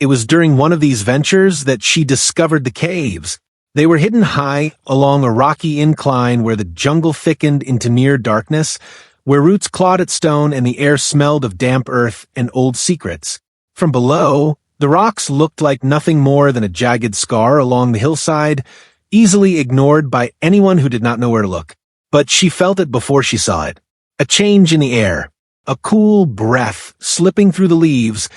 It was during one of these ventures that she discovered the caves. They were hidden high along a rocky incline where the jungle thickened into near darkness, where roots clawed at stone and the air smelled of damp earth and old secrets. From below, the rocks looked like nothing more than a jagged scar along the hillside, easily ignored by anyone who did not know where to look. But she felt it before she saw it. A change in the air, a cool breath slipping through the leaves,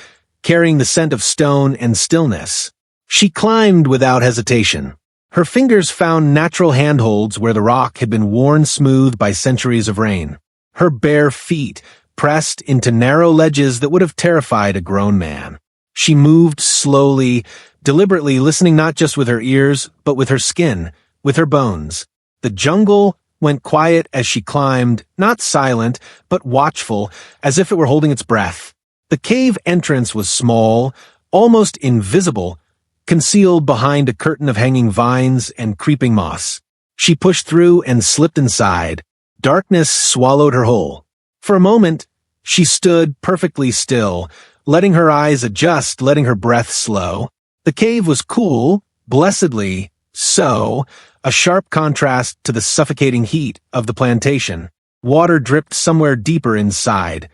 carrying the scent of stone and stillness. She climbed without hesitation. Her fingers found natural handholds where the rock had been worn smooth by centuries of rain. Her bare feet pressed into narrow ledges that would have terrified a grown man. She moved slowly, deliberately, listening not just with her ears, but with her skin, with her bones. The jungle went quiet as she climbed, not silent, but watchful, as if it were holding its breath. The cave entrance was small, almost invisible, concealed behind a curtain of hanging vines and creeping moss. She pushed through and slipped inside. Darkness swallowed her whole. For a moment, she stood perfectly still, letting her eyes adjust, letting her breath slow. The cave was cool, blessedly so, a sharp contrast to the suffocating heat of the plantation. Water dripped somewhere deeper inside,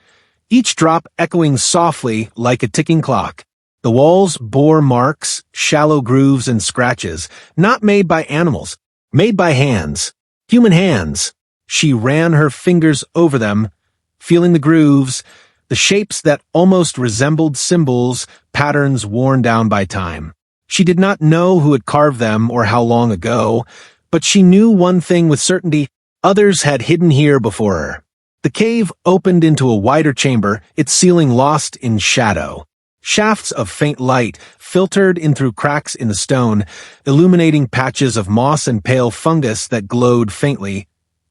each drop echoing softly like a ticking clock. The walls bore marks, shallow grooves and scratches, not made by animals, made by hands, human hands. She ran her fingers over them, feeling the grooves, the shapes that almost resembled symbols, patterns worn down by time. She did not know who had carved them or how long ago, but she knew one thing with certainty: others had hidden here before her. The cave opened into a wider chamber, its ceiling lost in shadow. Shafts of faint light filtered in through cracks in the stone, illuminating patches of moss and pale fungus that glowed faintly,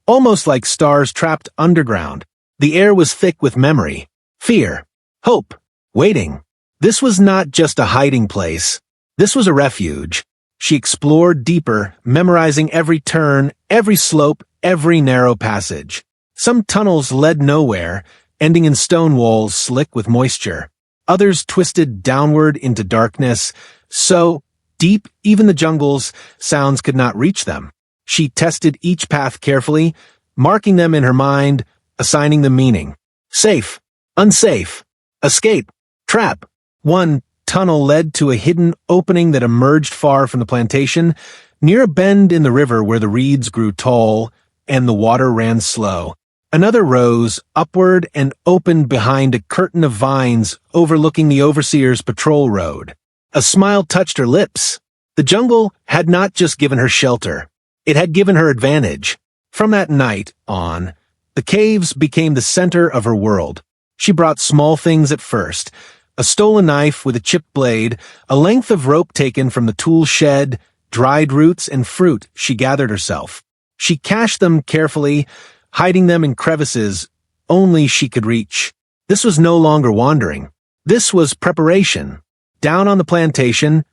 almost like stars trapped underground. The air was thick with memory, fear, hope, waiting. This was not just a hiding place. This was a refuge. She explored deeper, memorizing every turn, every slope, every narrow passage. Some tunnels led nowhere, ending in stone walls slick with moisture. Others twisted downward into darkness, so deep even the jungle's sounds could not reach them. She tested each path carefully, marking them in her mind, assigning them meaning. Safe, unsafe, escape, trap. One tunnel led to a hidden opening that emerged far from the plantation, near a bend in the river where the reeds grew tall and the water ran slow. Another rose upward and opened behind a curtain of vines overlooking the overseer's patrol road. A smile touched her lips. The jungle had not just given her shelter. It had given her advantage. From that night on, the caves became the center of her world. She brought small things at first: a stolen knife with a chipped blade, a length of rope taken from the tool shed, dried roots and fruit she gathered herself. She cached them carefully, hiding them in crevices only she could reach. This was no longer wandering. This was preparation. Down on the plantation,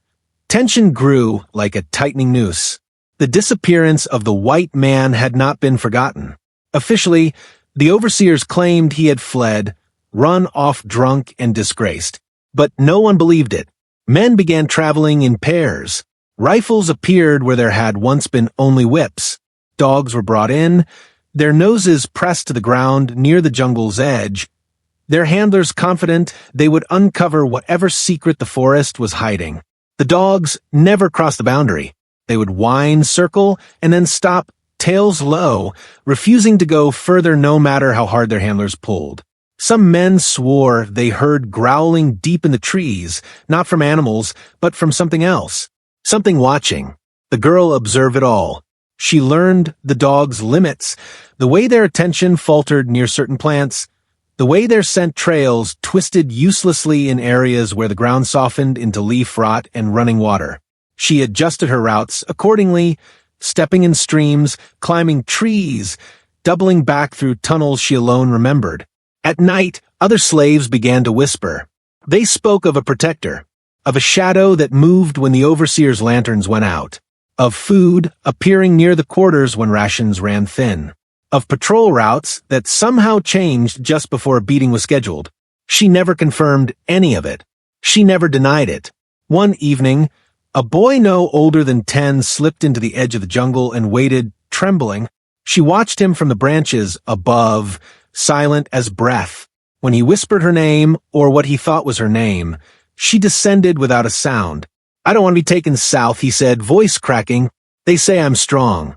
tension grew like a tightening noose. The disappearance of the white man had not been forgotten. Officially, the overseers claimed he had fled, run off drunk and disgraced. But no one believed it. Men began traveling in pairs. Rifles appeared where there had once been only whips. Dogs were brought in, their noses pressed to the ground near the jungle's edge, their handlers confident they would uncover whatever secret the forest was hiding. The dogs never crossed the boundary. They would whine, circle, and then stop, tails low, refusing to go further no matter how hard their handlers pulled. Some men swore they heard growling deep in the trees, not from animals, but from something else. Something watching. The girl observed it all. She learned the dogs' limits, the way their attention faltered near certain plants, the way their scent trails twisted uselessly in areas where the ground softened into leaf rot and running water. She adjusted her routes accordingly, stepping in streams, climbing trees, doubling back through tunnels she alone remembered. At night, other slaves began to whisper. They spoke of a protector, of a shadow that moved when the overseer's lanterns went out, of food appearing near the quarters when rations ran thin, of patrol routes that somehow changed just before a beating was scheduled. She never confirmed any of it. She never denied it. One evening, a boy no older than 10 slipped into the edge of the jungle and waited, trembling. She watched him from the branches above, silent as breath. When he whispered her name, or what he thought was her name, she descended without a sound. "I don't want to be taken south," he said, voice cracking. "They say I'm strong."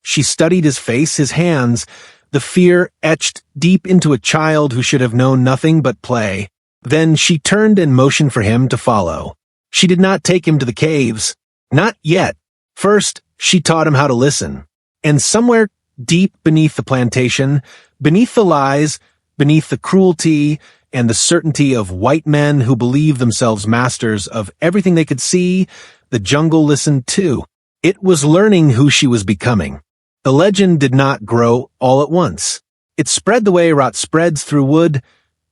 She studied his face, his hands, the fear etched deep into a child who should have known nothing but play. Then she turned and motioned for him to follow. She did not take him to the caves. Not yet. First, she taught him how to listen. And somewhere deep beneath the plantation, beneath the lies, beneath the cruelty, and the certainty of white men who believe themselves masters of everything they could see, the jungle listened too. It was learning who she was becoming. The legend did not grow all at once. It spread the way rot spreads through wood,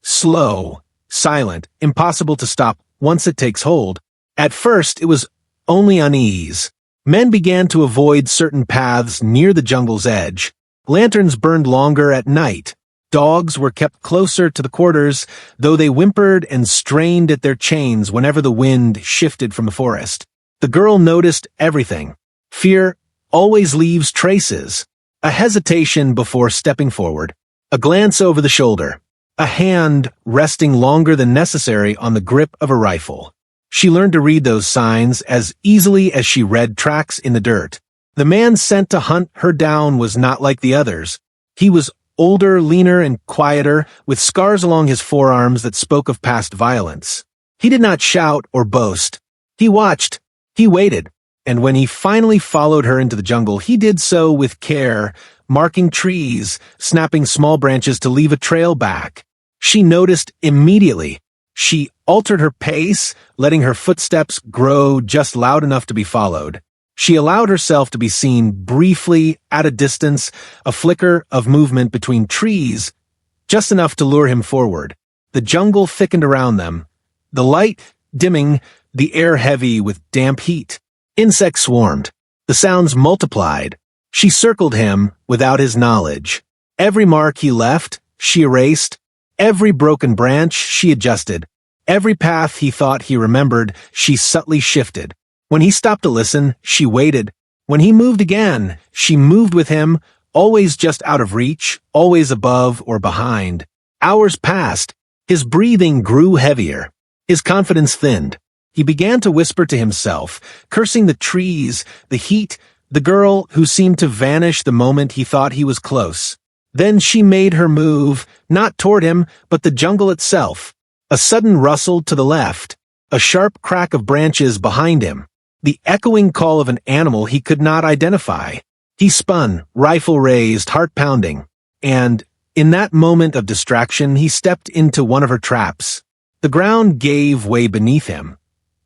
slow, silent, impossible to stop once it takes hold. At first, it was only unease. Men began to avoid certain paths near the jungle's edge. Lanterns burned longer at night. Dogs were kept closer to the quarters, though they whimpered and strained at their chains whenever the wind shifted from the forest. The girl noticed everything. Fear always leaves traces. A hesitation before stepping forward. A glance over the shoulder. A hand resting longer than necessary on the grip of a rifle. She learned to read those signs as easily as she read tracks in the dirt. The man sent to hunt her down was not like the others. He was older, leaner, and quieter, with scars along his forearms that spoke of past violence. He did not shout or boast. He watched. He waited. And when he finally followed her into the jungle, he did so with care, marking trees, snapping small branches to leave a trail back. She noticed immediately. She altered her pace, letting her footsteps grow just loud enough to be followed. She allowed herself to be seen briefly at a distance, a flicker of movement between trees, just enough to lure him forward. The jungle thickened around them, the light dimming, the air heavy with damp heat. Insects swarmed. The sounds multiplied. She circled him without his knowledge. Every mark he left, she erased. Every broken branch, she adjusted. Every path he thought he remembered, she subtly shifted. When he stopped to listen, she waited. When he moved again, she moved with him, always just out of reach, always above or behind. Hours passed. His breathing grew heavier. His confidence thinned. He began to whisper to himself, cursing the trees, the heat, the girl who seemed to vanish the moment he thought he was close. Then she made her move, not toward him, but the jungle itself. A sudden rustle to the left, a sharp crack of branches behind him, the echoing call of an animal he could not identify. He spun, rifle raised, heart pounding, and, in that moment of distraction, he stepped into one of her traps. The ground gave way beneath him.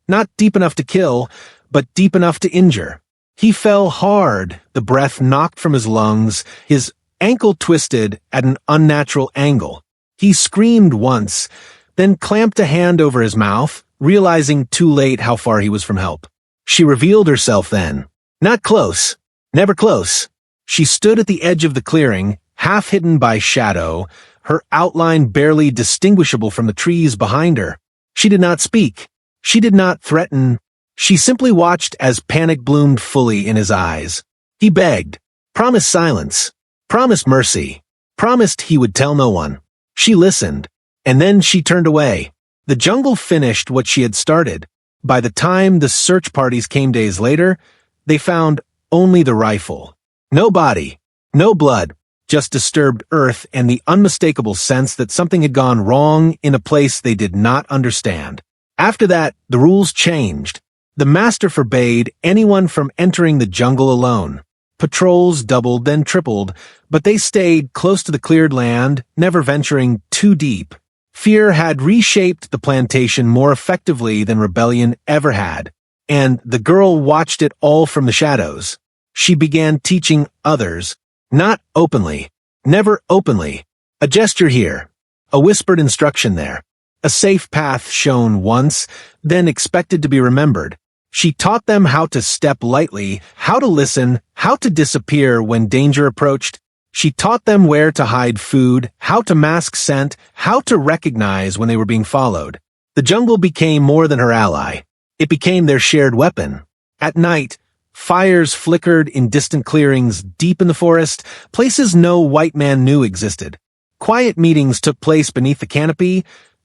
Not deep enough to kill, but deep enough to injure. He fell hard, the breath knocked from his lungs, his ankle twisted at an unnatural angle. He screamed once, then clamped a hand over his mouth, realizing too late how far he was from help. She revealed herself then. Not close. Never close. She stood at the edge of the clearing, half hidden by shadow, her outline barely distinguishable from the trees behind her. She did not speak. She did not threaten. She simply watched as panic bloomed fully in his eyes. He begged, promised silence, promised mercy, promised he would tell no one. She listened, and then she turned away. The jungle finished what she had started. By the time the search parties came days later, they found only the rifle. No body, no blood, just disturbed earth and the unmistakable sense that something had gone wrong in a place they did not understand. After that, the rules changed. The master forbade anyone from entering the jungle alone. Patrols doubled, then tripled, but they stayed close to the cleared land, never venturing too deep. Fear had reshaped the plantation more effectively than rebellion ever had, and the girl watched it all from the shadows. She began teaching others, not openly, never openly. A gesture here, a whispered instruction there. A safe path shown once, then expected to be remembered. She taught them how to step lightly, how to listen, how to disappear when danger approached. She taught them where to hide food, how to mask scent, how to recognize when they were being followed. The jungle became more than her ally. It became their shared weapon. At night, fires flickered in distant clearings deep in the forest, places no white man knew existed. Quiet meetings took place beneath the canopy,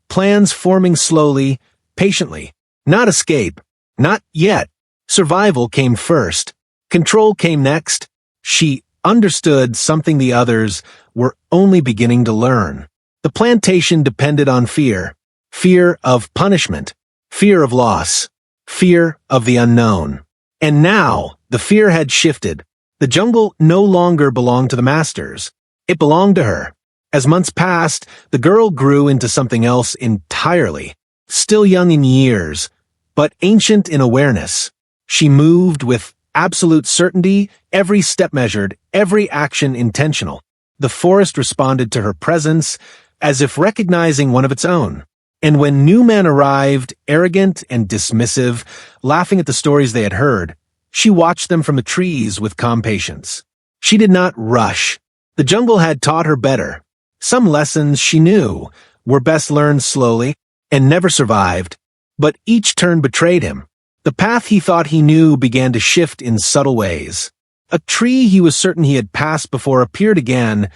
plans forming slowly, patiently. Not escape. Not yet. Survival came first. Control came next. She understood something the others were only beginning to learn. The plantation depended on fear. Fear of punishment. Fear of loss. Fear of the unknown. And now, the fear had shifted. The jungle no longer belonged to the masters. It belonged to her. As months passed, the girl grew into something else entirely. Still young in years, but ancient in awareness. She moved with absolute certainty, every step measured, every action intentional. The forest responded to her presence as if recognizing one of its own. And when new men arrived, arrogant and dismissive, laughing at the stories they had heard, she watched them from the trees with calm patience. She did not rush. The jungle had taught her better. Some lessons she knew were best learned slowly and never survived, but each turn betrayed him. The path he thought he knew began to shift in subtle ways. A tree he was certain he had passed before appeared again,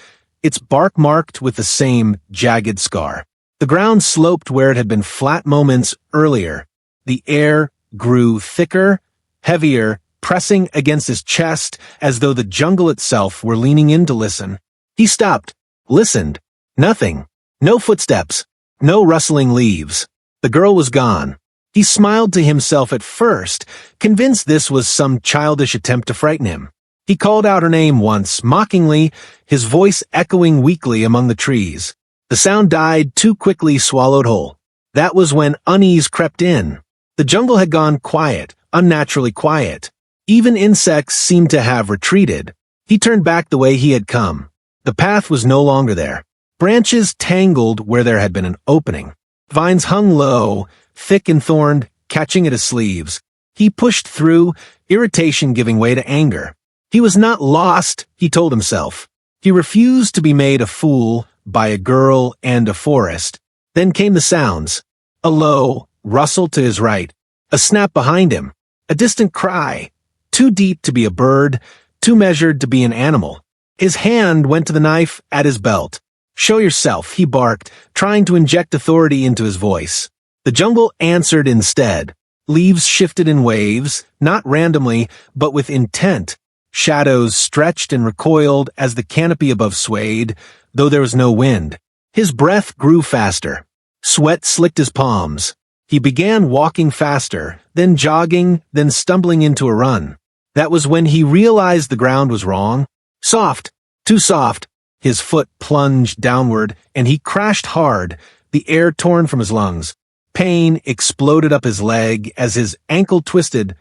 its bark marked with the same jagged scar. The ground sloped where it had been flat moments earlier. The air grew thicker, heavier, pressing against his chest as though the jungle itself were leaning in to listen. He stopped, listened. Nothing. No footsteps. No rustling leaves. The girl was gone. He smiled to himself at first, convinced this was some childish attempt to frighten him. He called out her name once, mockingly, his voice echoing weakly among the trees. The sound died, too quickly swallowed whole. That was when unease crept in. The jungle had gone quiet, unnaturally quiet. Even insects seemed to have retreated. He turned back the way he had come. The path was no longer there. Branches tangled where there had been an opening. Vines hung low, thick and thorned, catching at his sleeves. He pushed through, irritation giving way to anger. He was not lost, he told himself. He refused to be made a fool by a girl and a forest. Then came the sounds. A low rustle to his right, a snap behind him, a distant cry, too deep to be a bird, too measured to be an animal. His hand went to the knife at his belt. Show yourself, he barked, trying to inject authority into his voice. The jungle answered instead. Leaves shifted in waves, not randomly, but with intent. Shadows stretched and recoiled as the canopy above swayed, though there was no wind. His breath grew faster. Sweat slicked his palms. He began walking faster, then jogging, then stumbling into a run. That was when he realized the ground was wrong. Soft, too soft. His foot plunged downward, and he crashed hard, the air torn from his lungs. Pain exploded up his leg as his ankle twisted,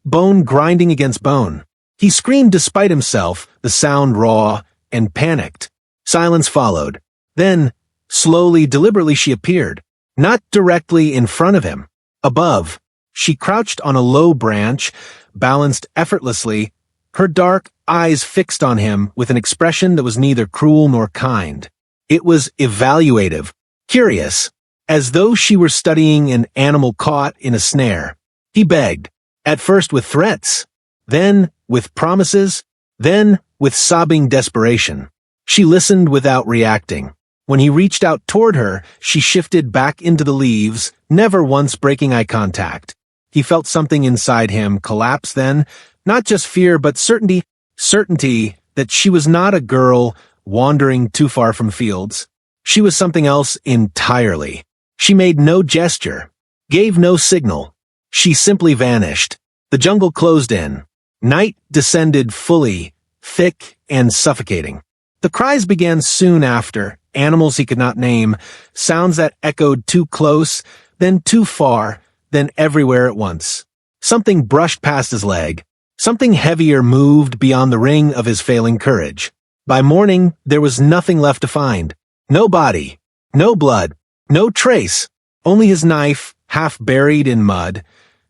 bone grinding against bone. He screamed despite himself, the sound raw, and panicked. Silence followed. Then, slowly, deliberately she appeared. Not directly in front of him. Above. She crouched on a low branch, balanced effortlessly, her dark eyes fixed on him with an expression that was neither cruel nor kind. It was evaluative, curious, as though she were studying an animal caught in a snare. He begged, at first with threats, then with promises, then with sobbing desperation. She listened without reacting. When he reached out toward her, she shifted back into the leaves, never once breaking eye contact. He felt something inside him collapse then, not just fear but certainty that she was not a girl wandering too far from fields. She was something else entirely. She made no gesture, gave no signal. She simply vanished. The jungle closed in. Night descended fully, thick and suffocating. The cries began soon after, animals he could not name, sounds that echoed too close, then too far, then everywhere at once. Something brushed past his leg. Something heavier moved beyond the ring of his failing courage. By morning, there was nothing left to find. No body, no blood, no trace, only his knife, half buried in mud,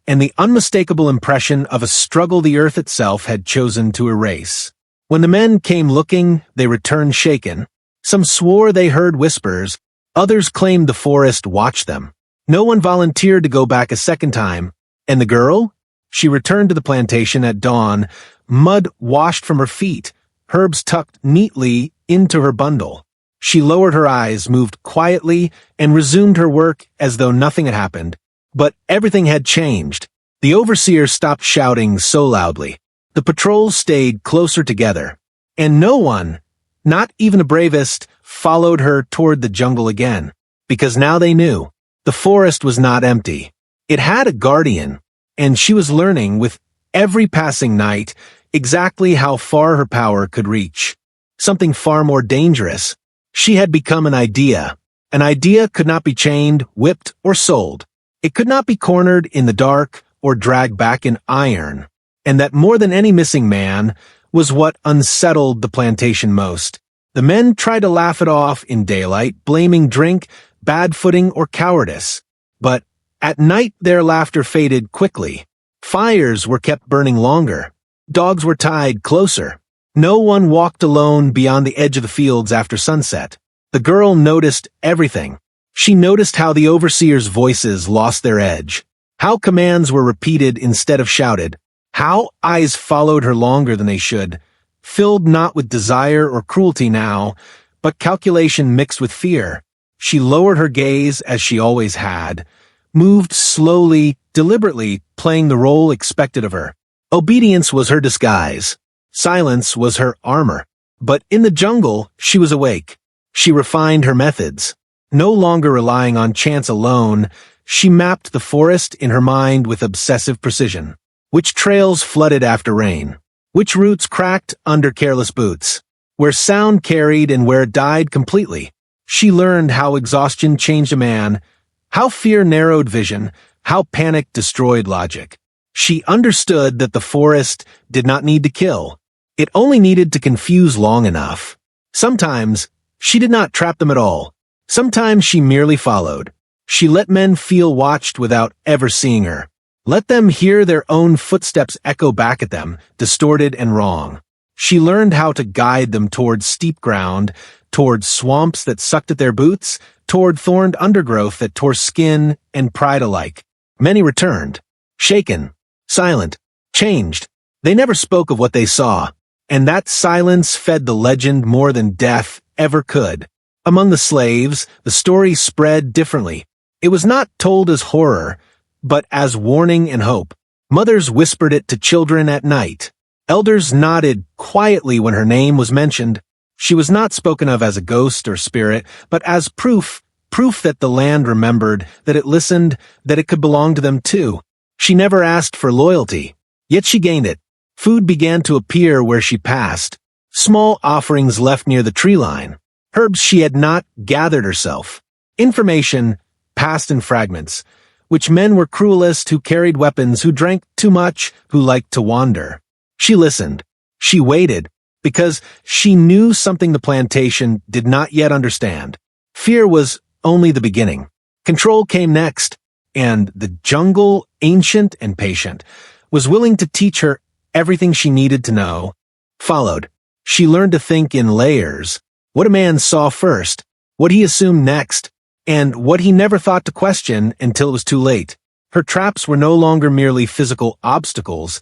and the unmistakable impression of a struggle the earth itself had chosen to erase. When the men came looking, they returned shaken. Some swore they heard whispers, others claimed the forest watched them. No one volunteered to go back a second time. And the girl? She returned to the plantation at dawn, mud washed from her feet, herbs tucked neatly into her bundle. She lowered her eyes, moved quietly, and resumed her work as though nothing had happened. But everything had changed. The overseer stopped shouting so loudly. The patrols stayed closer together. And no one, not even the bravest, followed her toward the jungle again. Because now they knew. The forest was not empty. It had a guardian. And she was learning, with every passing night, exactly how far her power could reach. Something far more dangerous. She had become an idea. An idea could not be chained, whipped, or sold. It could not be cornered in the dark or dragged back in iron. And that more than any missing man was what unsettled the plantation most. The men tried to laugh it off in daylight, blaming drink, bad footing, or cowardice. But at night their laughter faded quickly. Fires were kept burning longer. Dogs were tied closer. No one walked alone beyond the edge of the fields after sunset. The girl noticed everything. She noticed how the overseer's voices lost their edge, how commands were repeated instead of shouted, how eyes followed her longer than they should, filled not with desire or cruelty now, but calculation mixed with fear. She lowered her gaze as she always had, moved slowly, deliberately, playing the role expected of her. Obedience was her disguise. Silence was her armor. But in the jungle, she was awake. She refined her methods. No longer relying on chance alone, she mapped the forest in her mind with obsessive precision. Which trails flooded after rain? Which roots cracked under careless boots? Where sound carried and where it died completely? She learned how exhaustion changed a man, how fear narrowed vision, how panic destroyed logic. She understood that the forest did not need to kill. It only needed to confuse long enough. Sometimes, she did not trap them at all. Sometimes she merely followed. She let men feel watched without ever seeing her. Let them hear their own footsteps echo back at them, distorted and wrong. She learned how to guide them toward steep ground, toward swamps that sucked at their boots, toward thorned undergrowth that tore skin and pride alike. Many returned, shaken, silent, changed. They never spoke of what they saw, and that silence fed the legend more than death ever could. Among the slaves, the story spread differently. It was not told as horror, but as warning and hope. Mothers whispered it to children at night. Elders nodded quietly when her name was mentioned. She was not spoken of as a ghost or spirit, but as proof that the land remembered, that it listened, that it could belong to them too. She never asked for loyalty, yet she gained it. Food began to appear where she passed. Small offerings left near the tree line. Herbs she had not gathered herself. Information passed in fragments, which men were cruelest, who carried weapons, who drank too much, who liked to wander. She listened. She waited, because she knew something the plantation did not yet understand. Fear was only the beginning. Control came next, and the jungle, ancient and patient, was willing to teach her everything she needed to know. Followed. She learned to think in layers. What a man saw first, what he assumed next, and what he never thought to question until it was too late. Her traps were no longer merely physical obstacles.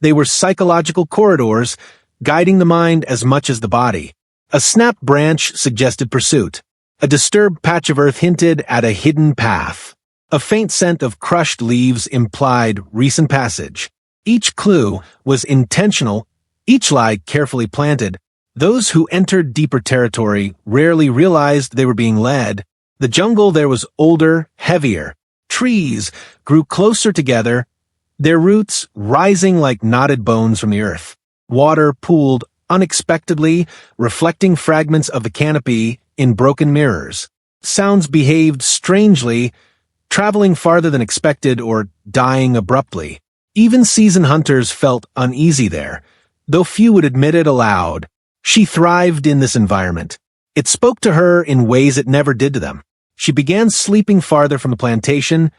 They were psychological corridors, guiding the mind as much as the body. A snapped branch suggested pursuit. A disturbed patch of earth hinted at a hidden path. A faint scent of crushed leaves implied recent passage. Each clue was intentional, each lie carefully planted. Those who entered deeper territory rarely realized they were being led. The jungle there was older, heavier. Trees grew closer together, their roots rising like knotted bones from the earth. Water pooled unexpectedly, reflecting fragments of the canopy in broken mirrors. Sounds behaved strangely, traveling farther than expected or dying abruptly. Even seasoned hunters felt uneasy there, though few would admit it aloud. She thrived in this environment. It spoke to her in ways it never did to them. She began sleeping farther from the plantation,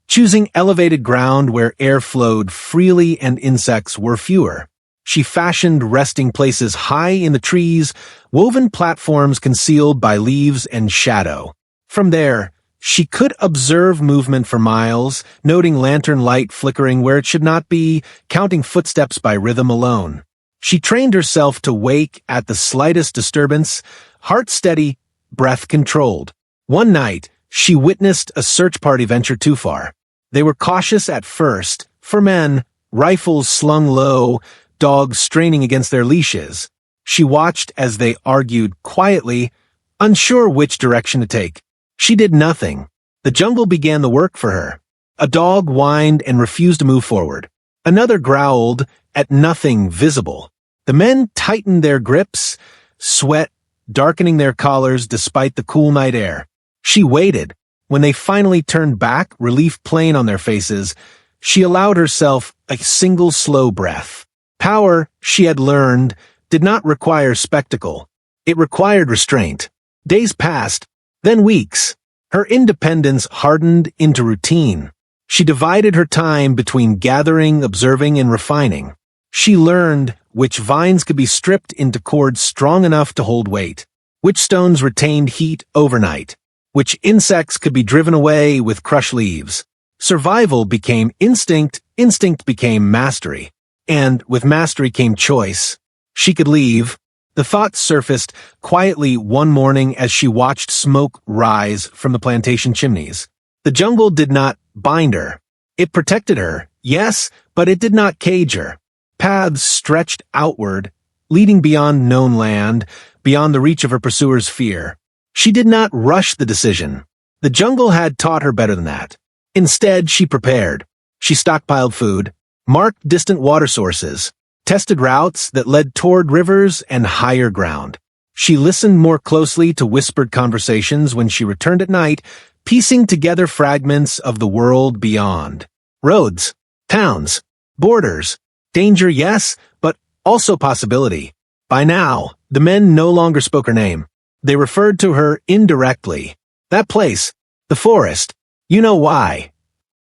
choosing elevated ground where air flowed freely and insects were fewer. She fashioned resting places high in the trees, woven platforms concealed by leaves and shadow. From there, She could observe movement for miles, noting lantern light flickering where it should not be, counting footsteps by rhythm alone. She trained herself to wake at the slightest disturbance, heart steady, breath controlled. One night, she witnessed a search party venture too far. They were cautious at first, for men, rifles slung low, dogs straining against their leashes. She watched as they argued quietly, unsure which direction to take. She did nothing. The jungle began the work for her. A dog whined and refused to move forward. Another growled at nothing visible. The men tightened their grips, sweat darkening their collars despite the cool night air. She waited. When they finally turned back, relief plain on their faces, she allowed herself a single slow breath. Power, she had learned, did not require spectacle. It required restraint. Days passed, then weeks. Her independence hardened into routine. She divided her time between gathering, observing, and refining. She learned which vines could be stripped into cords strong enough to hold weight, which stones retained heat overnight, which insects could be driven away with crushed leaves. Survival became instinct, instinct became mastery, and with mastery came choice. She could leave. The thought surfaced quietly one morning as she watched smoke rise from the plantation chimneys. The jungle did not bind her. It protected her, yes, but it did not cage her. Paths stretched outward, leading beyond known land, beyond the reach of her pursuer's fear. She did not rush the decision. The jungle had taught her better than that. Instead, she prepared. She stockpiled food, marked distant water sources, tested routes that led toward rivers and higher ground. She listened more closely to whispered conversations when she returned at night, piecing together fragments of the world beyond. Roads, towns, borders, danger, yes, but also possibility. By now, the men no longer spoke her name. They referred to her indirectly. That place, the forest, you know why.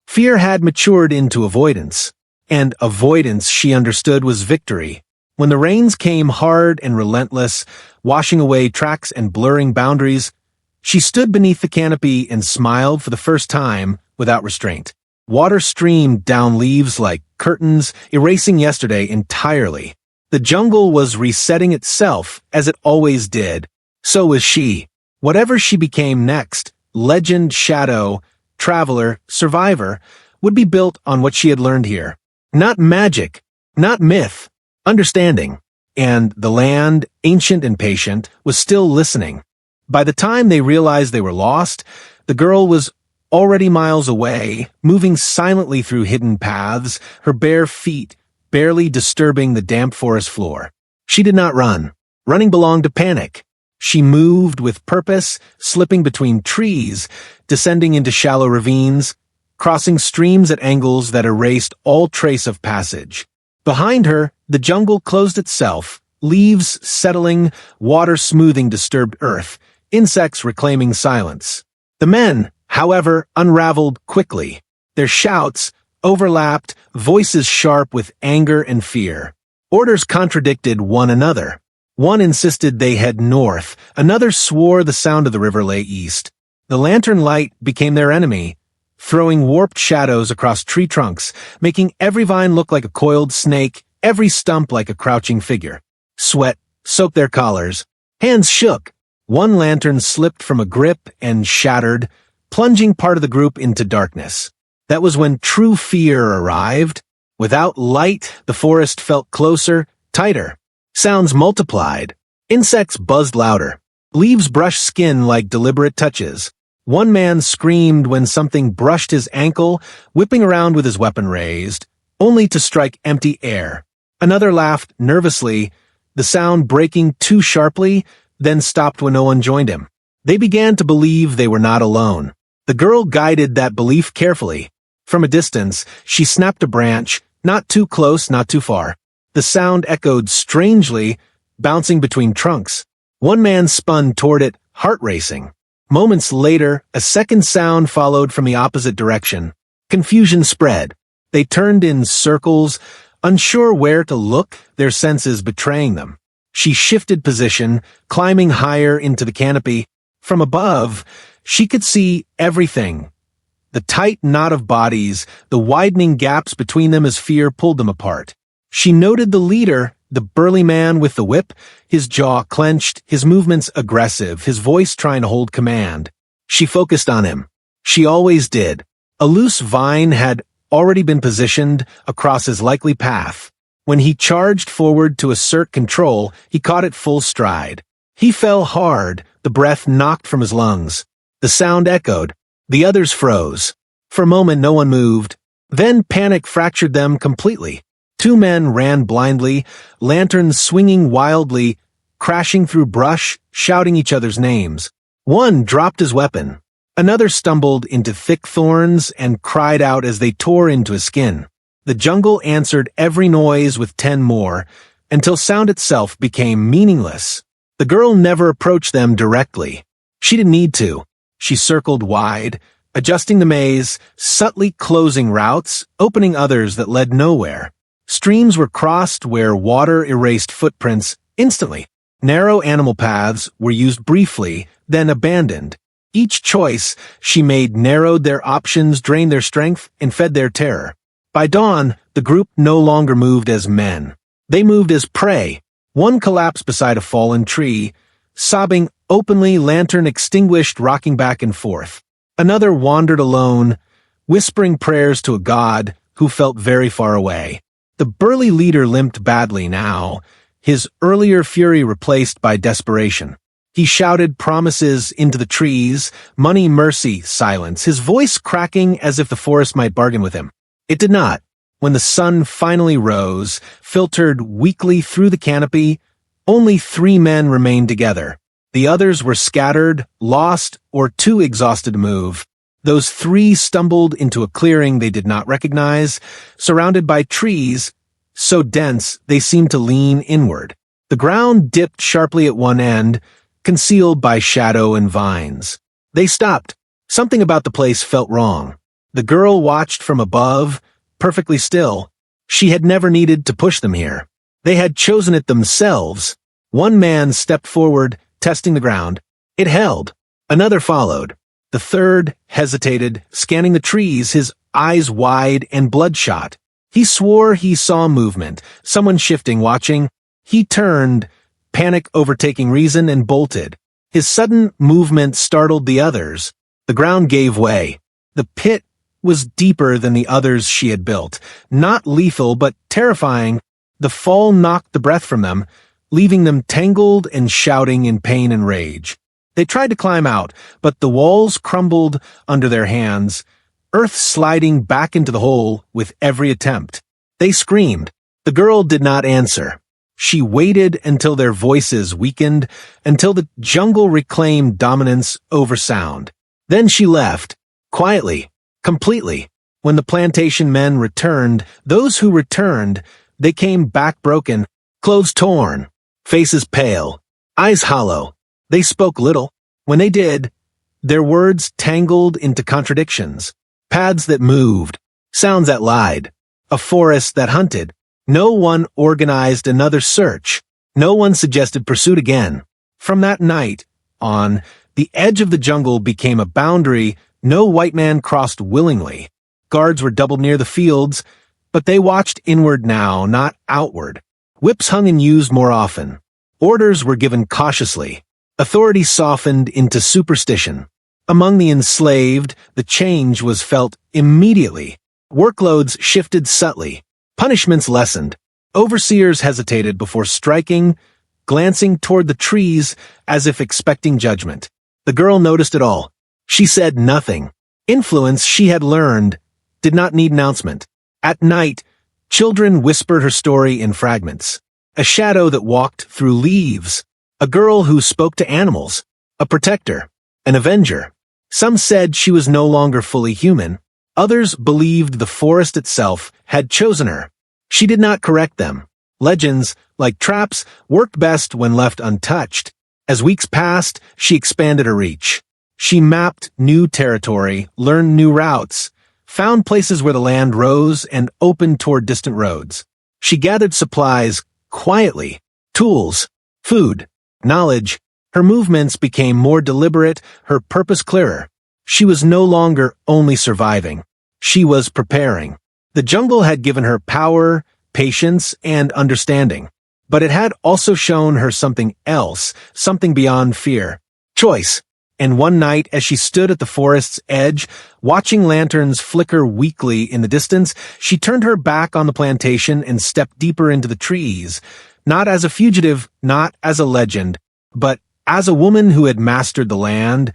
Fear had matured into avoidance. And avoidance, she understood, was victory. When the rains came hard and relentless, washing away tracks and blurring boundaries, she stood beneath the canopy and smiled for the first time without restraint. Water streamed down leaves like curtains, erasing yesterday entirely. The jungle was resetting itself, as it always did. So was she. Whatever she became next, legend, shadow, traveler, survivor, would be built on what she had learned here. Not magic, not myth, understanding. And the land, ancient and patient, was still listening. By the time they realized they were lost, the girl was already miles away, moving silently through hidden paths, her bare feet barely disturbing the damp forest floor. She did not run. Running belonged to panic. She moved with purpose, slipping between trees, descending into shallow ravines, crossing streams at angles that erased all trace of passage. Behind her, the jungle closed itself, leaves settling, water smoothing disturbed earth, insects reclaiming silence. The men, however, unraveled quickly. Their shouts overlapped, voices sharp with anger and fear. Orders contradicted one another. One insisted they head north, another swore the sound of the river lay east. The lantern light became their enemy, throwing warped shadows across tree trunks, making every vine look like a coiled snake, every stump like a crouching figure. Sweat soaked their collars. Hands shook. One lantern slipped from a grip and shattered, plunging part of the group into darkness. That was when true fear arrived. Without light, the forest felt closer, tighter. Sounds multiplied. Insects buzzed louder. Leaves brushed skin like deliberate touches. One man screamed when something brushed his ankle, whipping around with his weapon raised, only to strike empty air. Another laughed nervously, the sound breaking too sharply, then stopped when no one joined him. They began to believe they were not alone. The girl guided that belief carefully. From a distance, she snapped a branch, not too close, not too far. The sound echoed strangely, bouncing between trunks. One man spun toward it, heart racing. Moments later, a second sound followed from the opposite direction. Confusion spread. They turned in circles, unsure where to look, their senses betraying them. She shifted position, climbing higher into the canopy. From above, She could see everything. The tight knot of bodies, the widening gaps between them as fear pulled them apart. She noted the leader, the burly man with the whip, his jaw clenched, his movements aggressive, his voice trying to hold command. She focused on him. She always did. A loose vine had already been positioned across his likely path. When he charged forward to assert control, he caught it full stride. He fell hard, the breath knocked from his lungs. The sound echoed. The others froze. For a moment no one moved. Then panic fractured them completely. Two men ran blindly, lanterns swinging wildly, crashing through brush, shouting each other's names. One dropped his weapon. Another stumbled into thick thorns and cried out as they tore into his skin. The jungle answered every noise with 10 more, until sound itself became meaningless. The girl never approached them directly. She didn't need to. She circled wide, adjusting the maze, subtly closing routes, opening others that led nowhere. Streams were crossed where water erased footprints instantly. Narrow animal paths were used briefly, then abandoned. Each choice she made narrowed their options, drained their strength, and fed their terror. By dawn, the group no longer moved as men. They moved as prey. One collapsed beside a fallen tree, sobbing openly, lantern extinguished, rocking back and forth. Another wandered alone, whispering prayers to a god who felt very far away. The burly leader limped badly now, his earlier fury replaced by desperation. He shouted promises into the trees, money, mercy, silence, his voice cracking as if the forest might bargain with him. It did not. When the sun finally rose, filtered weakly through the canopy, only 3 men remained together. The others were scattered, lost, or too exhausted to move. Those 3 stumbled into a clearing they did not recognize, surrounded by trees so dense they seemed to lean inward. The ground dipped sharply at one end, concealed by shadow and vines. They stopped. Something about the place felt wrong. The girl watched from above, perfectly still. She had never needed to push them here. They had chosen it themselves. One man stepped forward, testing the ground. It held. Another followed. The third hesitated, scanning the trees, his eyes wide and bloodshot. He swore he saw movement, someone shifting, watching. He turned, panic overtaking reason, and bolted. His sudden movement startled the others. The ground gave way. The pit was deeper than the others she had built. Not lethal, but terrifying. The fall knocked the breath from them, leaving them tangled and shouting in pain and rage. They tried to climb out, but the walls crumbled under their hands, earth sliding back into the hole with every attempt. They screamed. The girl did not answer. She waited until their voices weakened, until the jungle reclaimed dominance over sound. Then she left, quietly, completely. When the plantation men returned, those who returned, they came back broken, clothes torn, faces pale, eyes hollow. They spoke little. When they did, their words tangled into contradictions. Paths that moved, sounds that lied, a forest that hunted. No one organized another search. No one suggested pursuit again. From that night on, the edge of the jungle became a boundary no white man crossed willingly. Guards were doubled near the fields, but they watched inward now, not outward. Whips hung and used more often. Orders were given cautiously. Authority softened into superstition. Among the enslaved, the change was felt immediately. Workloads shifted subtly. Punishments lessened. Overseers hesitated before striking, glancing toward the trees as if expecting judgment. The girl noticed it all. She said nothing. Influence, she had learned, did not need announcement. At night, children whispered her story in fragments. A shadow that walked through leaves. A girl who spoke to animals. A protector. An avenger. Some said she was no longer fully human. Others believed the forest itself had chosen her. She did not correct them. Legends, like traps, worked best when left untouched. As weeks passed, she expanded her reach. She mapped new territory, learned new routes, found places where the land rose and opened toward distant roads. She gathered supplies quietly, tools, food, knowledge. Her movements became more deliberate, her purpose clearer. She was no longer only surviving. She was preparing. The jungle had given her power, patience, and understanding. But it had also shown her something else, something beyond fear. Choice. And one night, as she stood at the forest's edge, watching lanterns flicker weakly in the distance, she turned her back on the plantation and stepped deeper into the trees, not as a fugitive, not as a legend, but as a woman who had mastered the land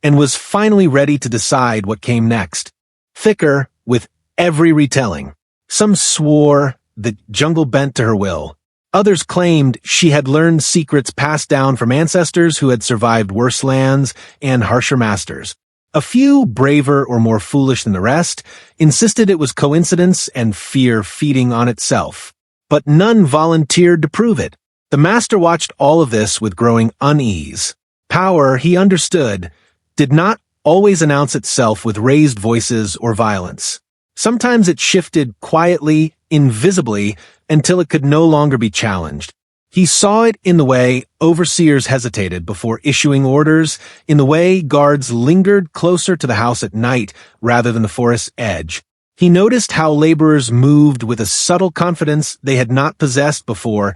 and was finally ready to decide what came next. Thicker, with every retelling. Some swore the jungle bent to her will. Others claimed she had learned secrets passed down from ancestors who had survived worse lands and harsher masters. A few, braver or more foolish than the rest, insisted it was coincidence and fear feeding on itself. But none volunteered to prove it. The master watched all of this with growing unease. Power, he understood, did not always announce itself with raised voices or violence. Sometimes it shifted quietly, invisibly, until it could no longer be challenged. He saw it in the way overseers hesitated before issuing orders, in the way guards lingered closer to the house at night rather than the forest's edge. He noticed how laborers moved with a subtle confidence they had not possessed before,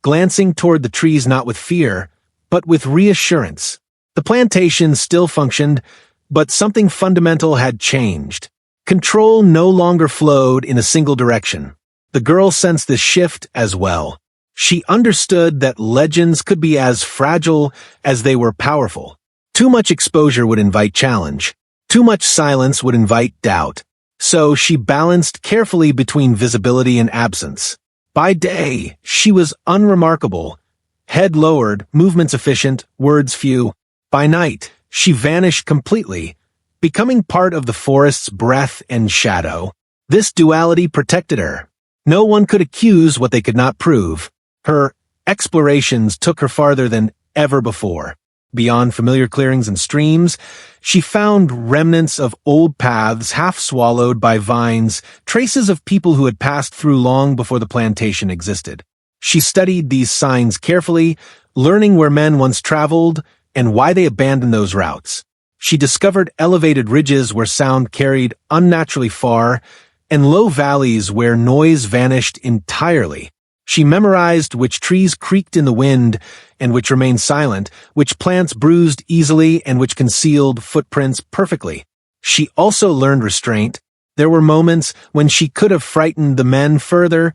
glancing toward the trees not with fear, but with reassurance. The plantation still functioned, but something fundamental had changed. Control no longer flowed in a single direction. The girl sensed this shift as well. She understood that legends could be as fragile as they were powerful. Too much exposure would invite challenge. Too much silence would invite doubt. So she balanced carefully between visibility and absence. By day, she was unremarkable. Head lowered, movements efficient, words few. By night, she vanished completely, becoming part of the forest's breath and shadow. This duality protected her. No one could accuse what they could not prove. Her explorations took her farther than ever before. Beyond familiar clearings and streams, she found remnants of old paths half swallowed by vines, traces of people who had passed through long before the plantation existed. She studied these signs carefully, learning where men once traveled and why they abandoned those routes. She discovered elevated ridges where sound carried unnaturally far, and low valleys where noise vanished entirely. She memorized which trees creaked in the wind and which remained silent, which plants bruised easily and which concealed footprints perfectly. She also learned restraint. There were moments when she could have frightened the men further,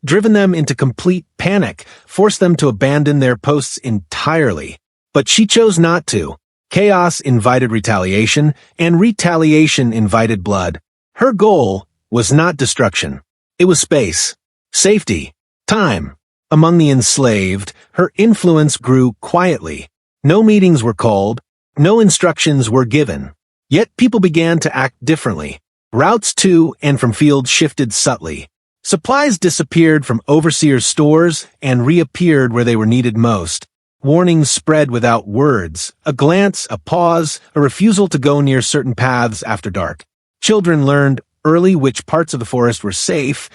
driven them into complete panic, forced them to abandon their posts entirely. But she chose not to. Chaos invited retaliation, and retaliation invited blood. Her goal was not destruction. It was space, safety, time. Among the enslaved, her influence grew quietly. No meetings were called, no instructions were given. Yet people began to act differently. Routes to and from fields shifted subtly. Supplies disappeared from overseers' stores and reappeared where they were needed most. Warnings spread without words, a glance, a pause, a refusal to go near certain paths after dark. Children learned early which parts of the forest were safe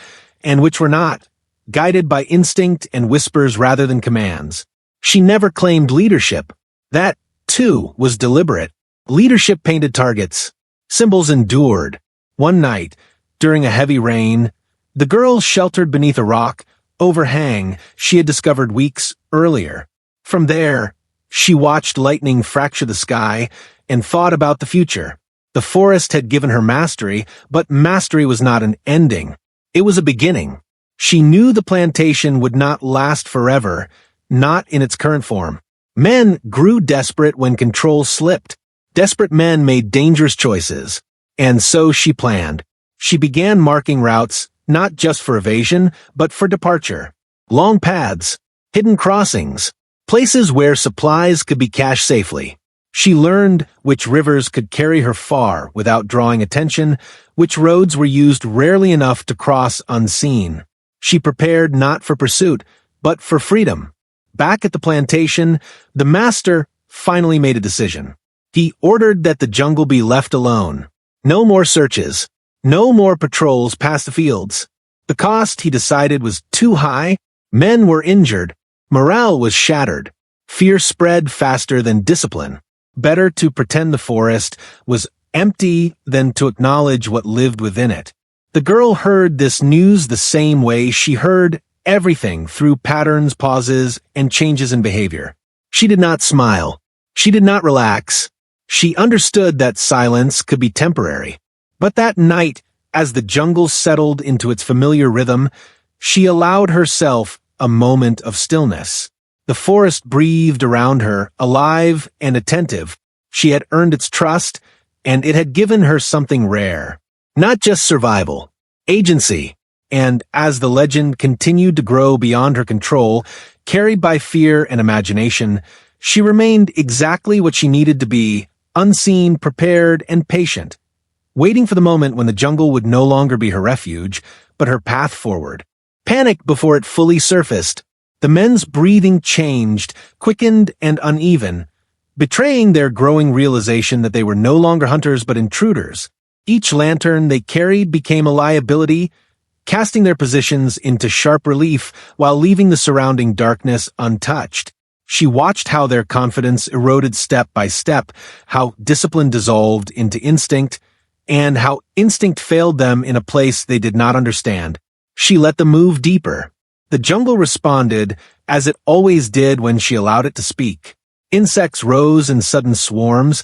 and which were not, guided by instinct and whispers rather than commands. She never claimed leadership. That, too, was deliberate. Leadership painted targets. Symbols endured. One night, during a heavy rain, the girl sheltered beneath a rock, overhang she had discovered weeks earlier. From there, she watched lightning fracture the sky and thought about the future. The forest had given her mastery, but mastery was not an ending. It was a beginning. She knew the plantation would not last forever, not in its current form. Men grew desperate when control slipped. Desperate men made dangerous choices. And so she planned. She began marking routes, not just for evasion, but for departure. Long paths, hidden crossings, places where supplies could be cached safely. She learned which rivers could carry her far without drawing attention, which roads were used rarely enough to cross unseen. She prepared not for pursuit, but for freedom. Back at the plantation, the master finally made a decision. He ordered that the jungle be left alone. No more searches. No more patrols past the fields. The cost, he decided, was too high. Men were injured. Morale was shattered. Fear spread faster than discipline. Better to pretend the forest was empty than to acknowledge what lived within it. The girl heard this news the same way she heard everything, through patterns, pauses, and changes in behavior. She did not smile. She did not relax. She understood that silence could be temporary. But that night, as the jungle settled into its familiar rhythm, she allowed herself a moment of stillness. The forest breathed around her, alive and attentive. She had earned its trust, and it had given her something rare. Not just survival, agency. And as the legend continued to grow beyond her control, carried by fear and imagination, she remained exactly what she needed to be, unseen, prepared, and patient, waiting for the moment when the jungle would no longer be her refuge, but her path forward. Panic before it fully surfaced. The men's breathing changed, quickened and uneven, betraying their growing realization that they were no longer hunters but intruders. Each lantern they carried became a liability, casting their positions into sharp relief while leaving the surrounding darkness untouched. She watched how their confidence eroded step by step, how discipline dissolved into instinct, and how instinct failed them in a place they did not understand. She let them move deeper. The jungle responded, as it always did when she allowed it to speak. Insects rose in sudden swarms,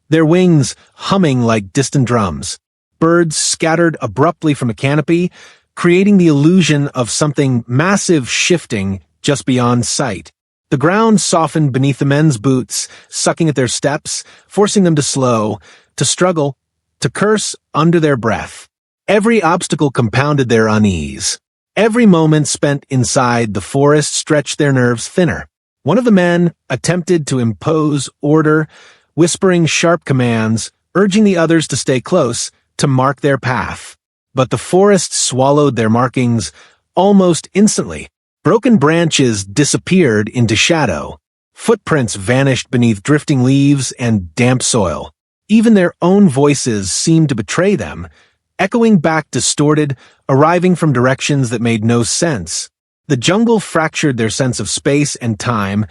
their wings humming like distant drums. Birds scattered abruptly from a canopy, creating the illusion of something massive shifting just beyond sight. The ground softened beneath the men's boots, sucking at their steps, forcing them to slow, to struggle, to curse under their breath. Every obstacle compounded their unease. Every moment spent inside the forest stretched their nerves thinner. One of the men attempted to impose order, whispering sharp commands, urging the others to stay close, to mark their path. But the forest swallowed their markings almost instantly. Broken branches disappeared into shadow. Footprints vanished beneath drifting leaves and damp soil. Even their own voices seemed to betray them, echoing back distorted, arriving from directions that made no sense. The jungle fractured their sense of space and time,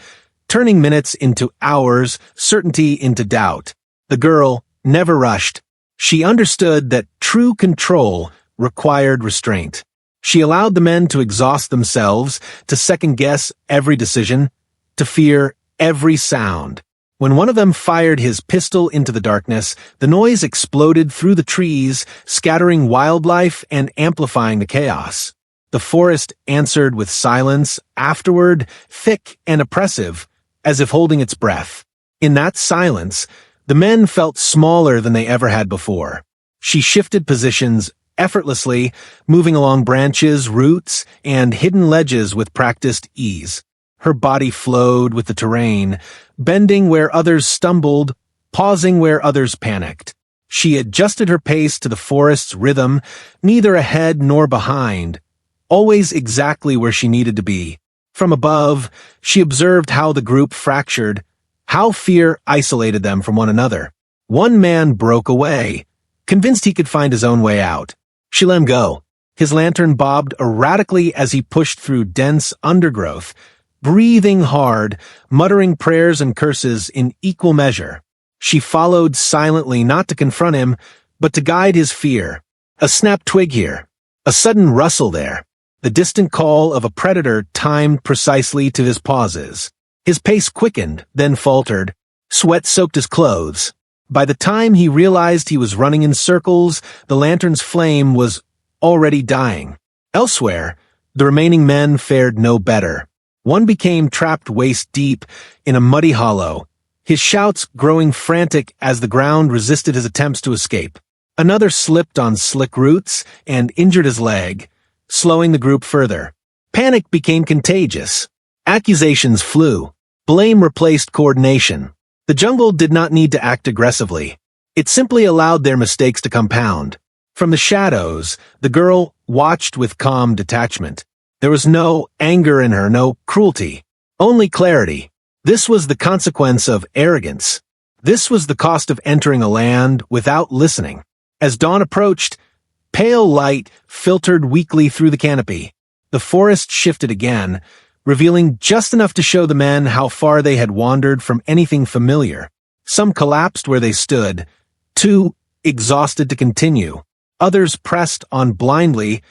turning minutes into hours, certainty into doubt. The girl never rushed. She understood that true control required restraint. She allowed the men to exhaust themselves, to second-guess every decision, to fear every sound. When one of them fired his pistol into the darkness, the noise exploded through the trees, scattering wildlife and amplifying the chaos. The forest answered with silence, afterward thick and oppressive, as if holding its breath. In that silence, the men felt smaller than they ever had before. She shifted positions effortlessly, moving along branches, roots, and hidden ledges with practiced ease. Her body flowed with the terrain, bending where others stumbled, pausing where others panicked. She adjusted her pace to the forest's rhythm, neither ahead nor behind, always exactly where she needed to be. From above, she observed how the group fractured, how fear isolated them from one another. One man broke away, convinced he could find his own way out. She let him go. His lantern bobbed erratically as he pushed through dense undergrowth, breathing hard, muttering prayers and curses in equal measure. She followed silently, not to confront him, but to guide his fear. A snapped twig here, a sudden rustle there, the distant call of a predator timed precisely to his pauses. His pace quickened, then faltered. Sweat soaked his clothes. By the time he realized he was running in circles, the lantern's flame was already dying. Elsewhere, the remaining men fared no better. One became trapped waist-deep in a muddy hollow, his shouts growing frantic as the ground resisted his attempts to escape. Another slipped on slick roots and injured his leg, slowing the group further. Panic became contagious. Accusations flew. Blame replaced coordination. The jungle did not need to act aggressively. It simply allowed their mistakes to compound. From the shadows, the girl watched with calm detachment. There was no anger in her, no cruelty, only clarity. This was the consequence of arrogance. This was the cost of entering a land without listening. As dawn approached, pale light filtered weakly through the canopy. The forest shifted again, revealing just enough to show the men how far they had wandered from anything familiar. Some collapsed where they stood, too exhausted to continue. Others pressed on blindly,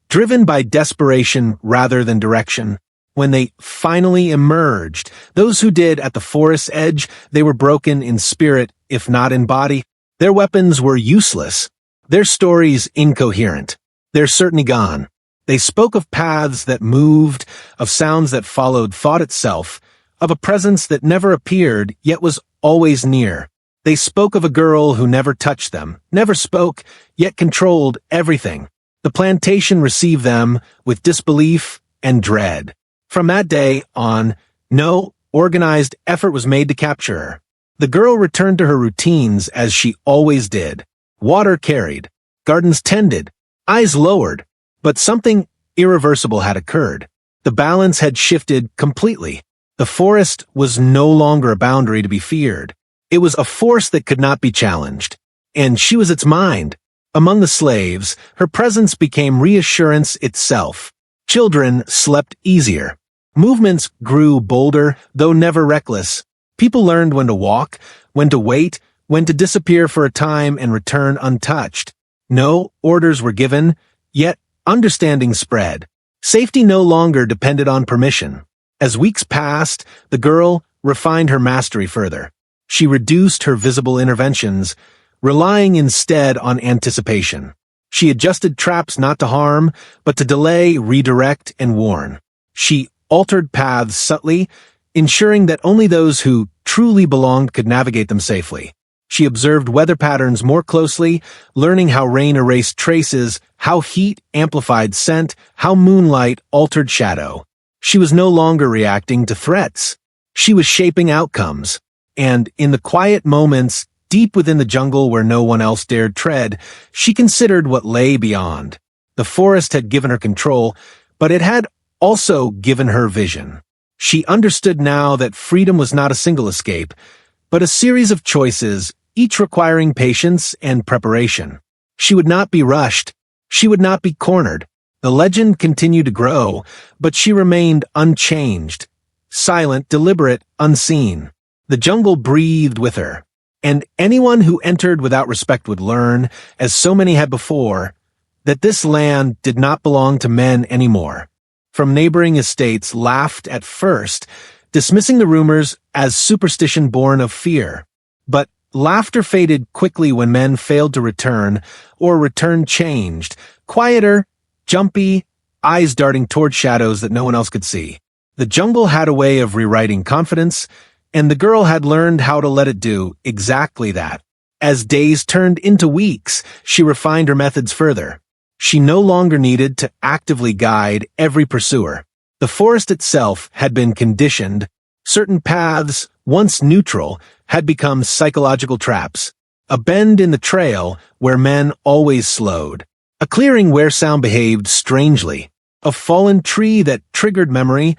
driven by desperation rather than direction. When they finally emerged, those who did at the forest's edge, they were broken in spirit, if not in body. Their weapons were useless, their stories incoherent. They're certainly gone. They spoke of paths that moved, of sounds that followed thought itself, of a presence that never appeared, yet was always near. They spoke of a girl who never touched them, never spoke, yet controlled everything. The plantation received them with disbelief and dread. From that day on, no organized effort was made to capture her. The girl returned to her routines as she always did. Water carried, gardens tended, eyes lowered, but something irreversible had occurred. The balance had shifted completely. The forest was no longer a boundary to be feared. It was a force that could not be challenged, and she was its mind. Among the slaves, her presence became reassurance itself. Children slept easier. Movements grew bolder, though never reckless. People learned when to walk, when to wait, when to disappear for a time and return untouched. No orders were given, yet understanding spread. Safety no longer depended on permission. As weeks passed, the girl refined her mastery further. She reduced her visible interventions, relying instead on anticipation. She adjusted traps not to harm, but to delay, redirect, and warn. She altered paths subtly, ensuring that only those who truly belonged could navigate them safely. She observed weather patterns more closely, learning how rain erased traces, how heat amplified scent, how moonlight altered shadow. She was no longer reacting to threats. She was shaping outcomes. And in the quiet moments, deep within the jungle where no one else dared tread, she considered what lay beyond. The forest had given her control, but it had also given her vision. She understood now that freedom was not a single escape, but a series of choices, each requiring patience and preparation. She would not be rushed. She would not be cornered. The legend continued to grow, but she remained unchanged, silent, deliberate, unseen. The jungle breathed with her, and anyone who entered without respect would learn, as so many had before, that this land did not belong to men anymore. From neighboring estates laughed at first, dismissing the rumors as superstition born of fear. But laughter faded quickly when men failed to return, or return changed, quieter, jumpy, eyes darting toward shadows that no one else could see. The jungle had a way of rewriting confidence, and the girl had learned how to let it do exactly that. As days turned into weeks, she refined her methods further. She no longer needed to actively guide every pursuer. The forest itself had been conditioned. Certain paths, once neutral, had become psychological traps. A bend in the trail where men always slowed. A clearing where sound behaved strangely. A fallen tree that triggered memory,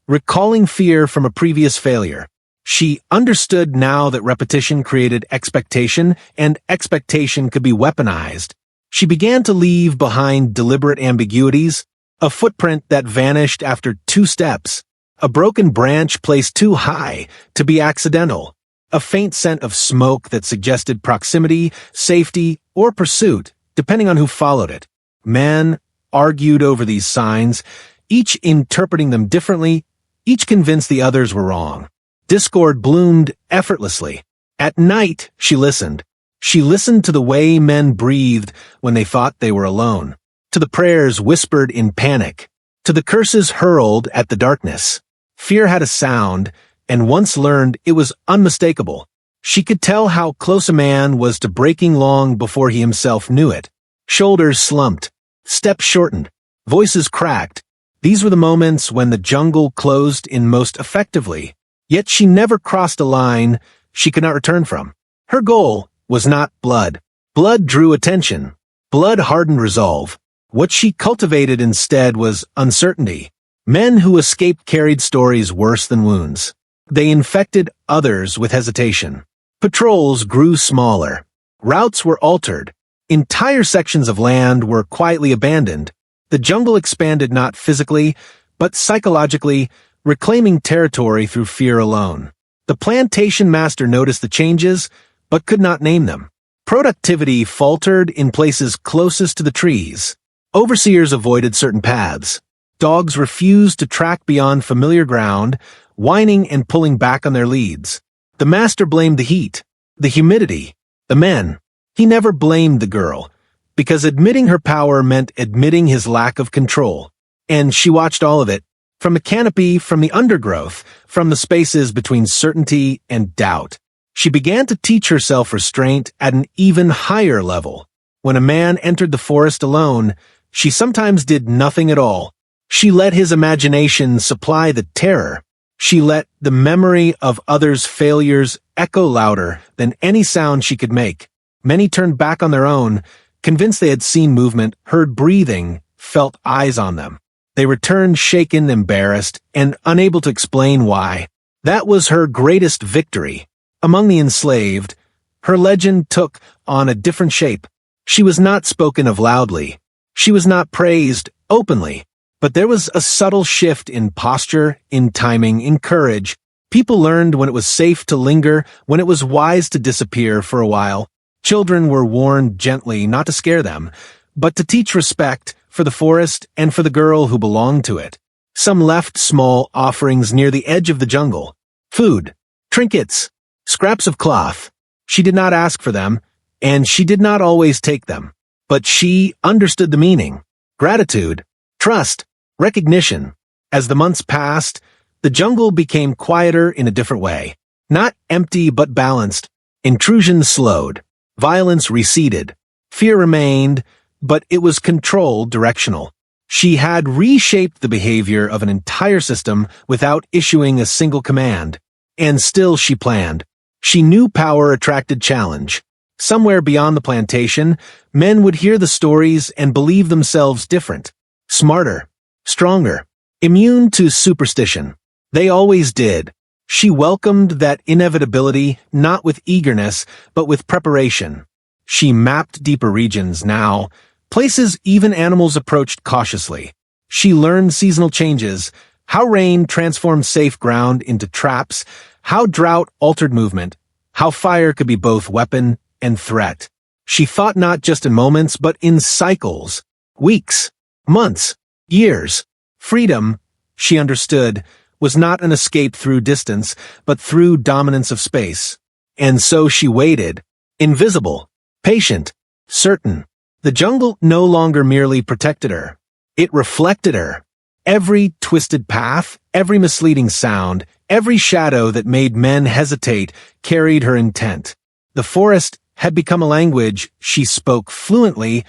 recalling fear from a previous failure. She understood now that repetition created expectation, and expectation could be weaponized. She began to leave behind deliberate ambiguities, a footprint that vanished after 2 steps, a broken branch placed too high to be accidental, a faint scent of smoke that suggested proximity, safety, or pursuit, depending on who followed it. Men argued over these signs, each interpreting them differently, each convinced the others were wrong. Discord bloomed effortlessly. At night, she listened. She listened to the way men breathed when they thought they were alone, to the prayers whispered in panic, to the curses hurled at the darkness. Fear had a sound, and once learned, it was unmistakable. She could tell how close a man was to breaking long before he himself knew it. Shoulders slumped, steps shortened, voices cracked. These were the moments when the jungle closed in most effectively. Yet she never crossed a line she could not return from. Her goal was not blood. Blood drew attention. Blood hardened resolve. What she cultivated instead was uncertainty. Men who escaped carried stories worse than wounds. They infected others with hesitation. Patrols grew smaller. Routes were altered. Entire sections of land were quietly abandoned. The jungle expanded not physically, but psychologically, reclaiming territory through fear alone. The plantation master noticed the changes, but could not name them. Productivity faltered in places closest to the trees. Overseers avoided certain paths. Dogs refused to track beyond familiar ground, whining and pulling back on their leads. The master blamed the heat, the humidity, the men. He never blamed the girl, because admitting her power meant admitting his lack of control. And she watched all of it, from the canopy, from the undergrowth, from the spaces between certainty and doubt. She began to teach herself restraint at an even higher level. When a man entered the forest alone, she sometimes did nothing at all. She let his imagination supply the terror. She let the memory of others' failures echo louder than any sound she could make. Many turned back on their own, convinced they had seen movement, heard breathing, felt eyes on them. They returned shaken, embarrassed, and unable to explain why. That was her greatest victory. Among the enslaved, her legend took on a different shape. She was not spoken of loudly. She was not praised openly. But there was a subtle shift in posture, in timing, in courage. People learned when it was safe to linger, when it was wise to disappear for a while. Children were warned gently not to scare them, but to teach respect for the forest and for the girl who belonged to it. Some left small offerings near the edge of the jungle. Food, trinkets, scraps of cloth. She did not ask for them, and she did not always take them. But she understood the meaning. Gratitude, trust, recognition. As the months passed, the jungle became quieter in a different way. Not empty but balanced. Intrusion slowed. Violence receded. Fear remained, but it was controlled, directional. She had reshaped the behavior of an entire system without issuing a single command. And still she planned. She knew power attracted challenge. Somewhere beyond the plantation, men would hear the stories and believe themselves different, smarter, stronger, immune to superstition. They always did. She welcomed that inevitability, not with eagerness, but with preparation. She mapped deeper regions now, places even animals approached cautiously. She learned seasonal changes, how rain transformed safe ground into traps, how drought altered movement, how fire could be both weapon and threat. She thought not just in moments, but in cycles, weeks, months, years. Freedom, she understood, was not an escape through distance, but through dominance of space. And so she waited, invisible, patient, certain. The jungle no longer merely protected her. It reflected her. Every twisted path, every misleading sound, every shadow that made men hesitate carried her intent. The forest had become a language she spoke fluently,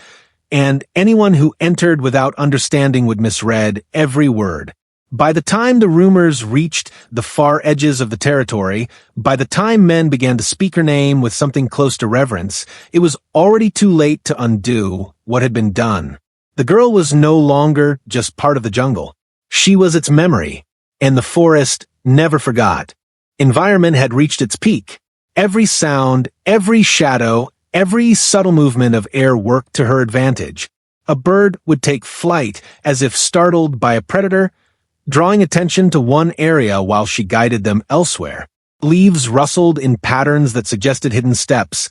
and anyone who entered without understanding would misread every word. By the time the rumors reached the far edges of the territory, by the time men began to speak her name with something close to reverence, it was already too late to undo what had been done. The girl was no longer just part of the jungle. She was its memory, and the forest never forgot. Environment had reached its peak. Every sound, every shadow, every subtle movement of air worked to her advantage. A bird would take flight as if startled by a predator, drawing attention to one area while she guided them elsewhere. Leaves rustled in patterns that suggested hidden steps.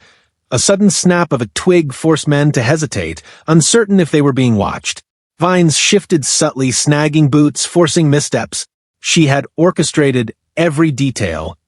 A sudden snap of a twig forced men to hesitate, uncertain if they were being watched. Vines shifted subtly, snagging boots, forcing missteps. She had orchestrated every detail,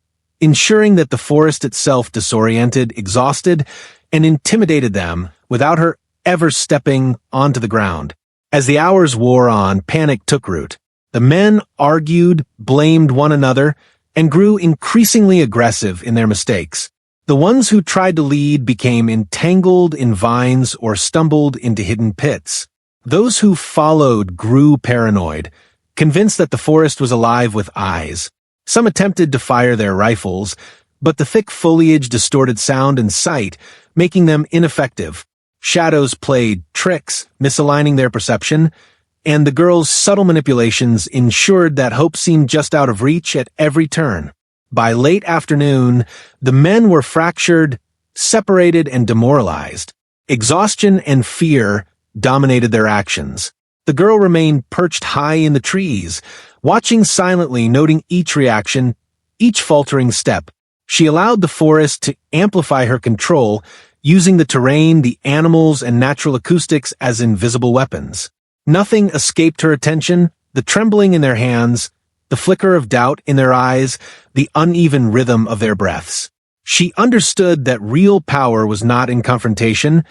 ensuring that the forest itself disoriented, exhausted, and intimidated them without her ever stepping onto the ground. As the hours wore on, panic took root. The men argued, blamed one another, and grew increasingly aggressive in their mistakes. The ones who tried to lead became entangled in vines or stumbled into hidden pits. Those who followed grew paranoid, convinced that the forest was alive with eyes. Some attempted to fire their rifles, but the thick foliage distorted sound and sight, making them ineffective. Shadows played tricks, misaligning their perception, and the girl's subtle manipulations ensured that hope seemed just out of reach at every turn. By late afternoon, the men were fractured, separated, and demoralized. Exhaustion and fear dominated their actions. The girl remained perched high in the trees, watching silently, noting each reaction, each faltering step. She allowed the forest to amplify her control, using the terrain, the animals, and natural acoustics as invisible weapons. Nothing escaped her attention: the trembling in their hands, the flicker of doubt in their eyes, the uneven rhythm of their breaths. She understood that real power was not in confrontation,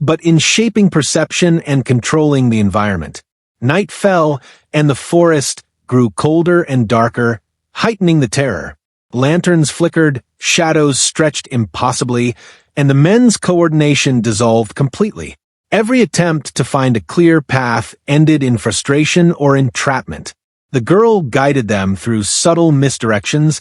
but in shaping perception and controlling the environment. Night fell, and the forest grew colder and darker, heightening the terror. Lanterns flickered, shadows stretched impossibly, and the men's coordination dissolved completely. Every attempt to find a clear path ended in frustration or entrapment. The girl guided them through subtle misdirections,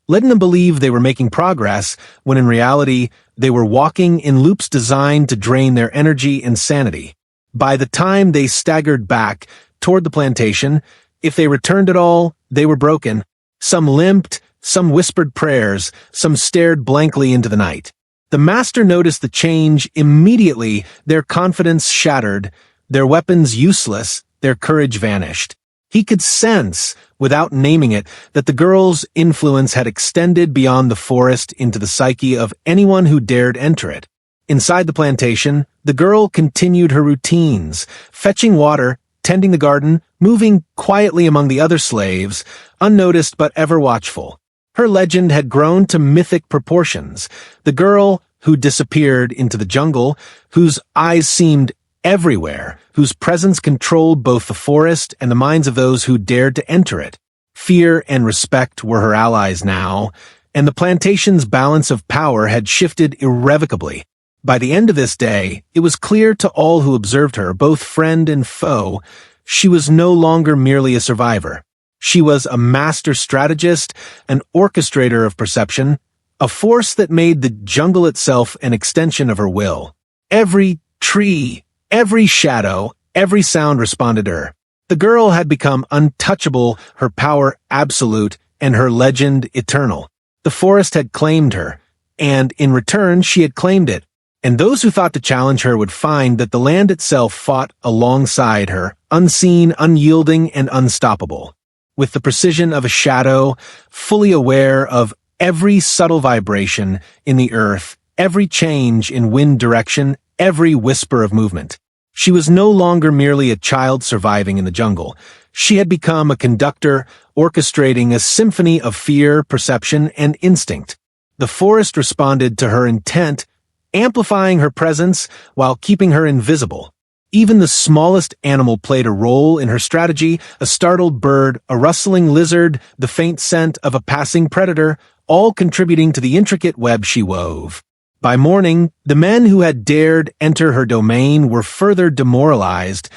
letting them believe they were making progress, when in reality, they were walking in loops designed to drain their energy and sanity. By the time they staggered back toward the plantation, if they returned at all, they were broken. Some limped, some whispered prayers, some stared blankly into the night. The master noticed the change immediately. Their confidence shattered, their weapons useless, their courage vanished. He could sense, without naming it, that the girl's influence had extended beyond the forest into the psyche of anyone who dared enter it. Inside the plantation, the girl continued her routines, fetching water, tending the garden, moving quietly among the other slaves, unnoticed but ever watchful. Her legend had grown to mythic proportions. The girl who disappeared into the jungle, whose eyes seemed everywhere, whose presence controlled both the forest and the minds of those who dared to enter it. Fear and respect were her allies now, and the plantation's balance of power had shifted irrevocably. By the end of this day, it was clear to all who observed her, both friend and foe, she was no longer merely a survivor. She was a master strategist, an orchestrator of perception, a force that made the jungle itself an extension of her will. Every tree, every shadow, every sound responded to her. The girl had become untouchable, her power absolute, and her legend eternal. The forest had claimed her, and in return she had claimed it. And those who thought to challenge her would find that the land itself fought alongside her, unseen, unyielding, and unstoppable. With the precision of a shadow, fully aware of every subtle vibration in the earth, every change in wind direction, every whisper of movement. She was no longer merely a child surviving in the jungle. She had become a conductor, orchestrating a symphony of fear, perception, and instinct. The forest responded to her intent, amplifying her presence while keeping her invisible. Even the smallest animal played a role in her strategy: a startled bird, a rustling lizard, the faint scent of a passing predator, all contributing to the intricate web she wove. By morning, the men who had dared enter her domain were further demoralized,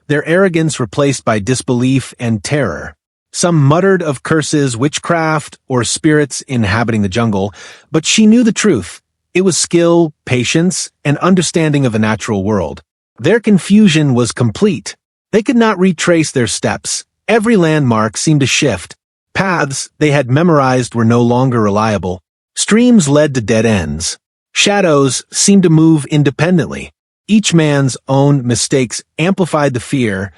their arrogance replaced by disbelief and terror. Some muttered of curses, witchcraft, or spirits inhabiting the jungle, but she knew the truth. It was skill, patience, and understanding of the natural world. Their confusion was complete. They could not retrace their steps. Every landmark seemed to shift. Paths they had memorized were no longer reliable. Streams led to dead ends. Shadows seemed to move independently. Each man's own mistakes amplified the fear,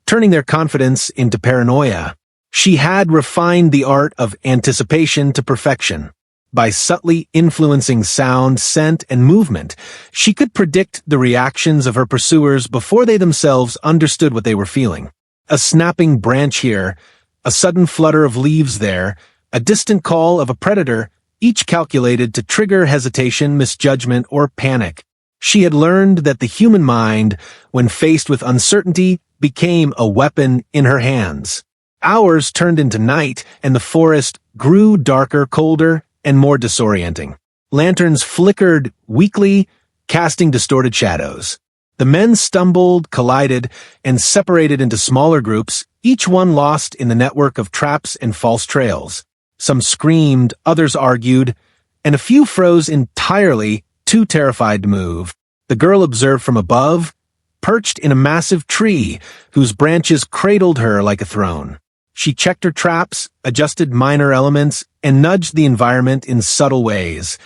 turning their confidence into paranoia. She had refined the art of anticipation to perfection. By subtly influencing sound, scent, and movement, she could predict the reactions of her pursuers before they themselves understood what they were feeling. A snapping branch here, a sudden flutter of leaves there, a distant call of a predator, each calculated to trigger hesitation, misjudgment, or panic. She had learned that the human mind, when faced with uncertainty, became a weapon in her hands. Hours turned into night, and the forest grew darker, colder, and more disorienting. Lanterns flickered weakly, casting distorted shadows. The men stumbled, collided, and separated into smaller groups, each one lost in the network of traps and false trails. Some screamed, others argued, and a few froze entirely, too terrified to move. The girl observed from above, perched in a massive tree whose branches cradled her like a throne. She checked her traps, adjusted minor elements, and nudged the environment in subtle ways.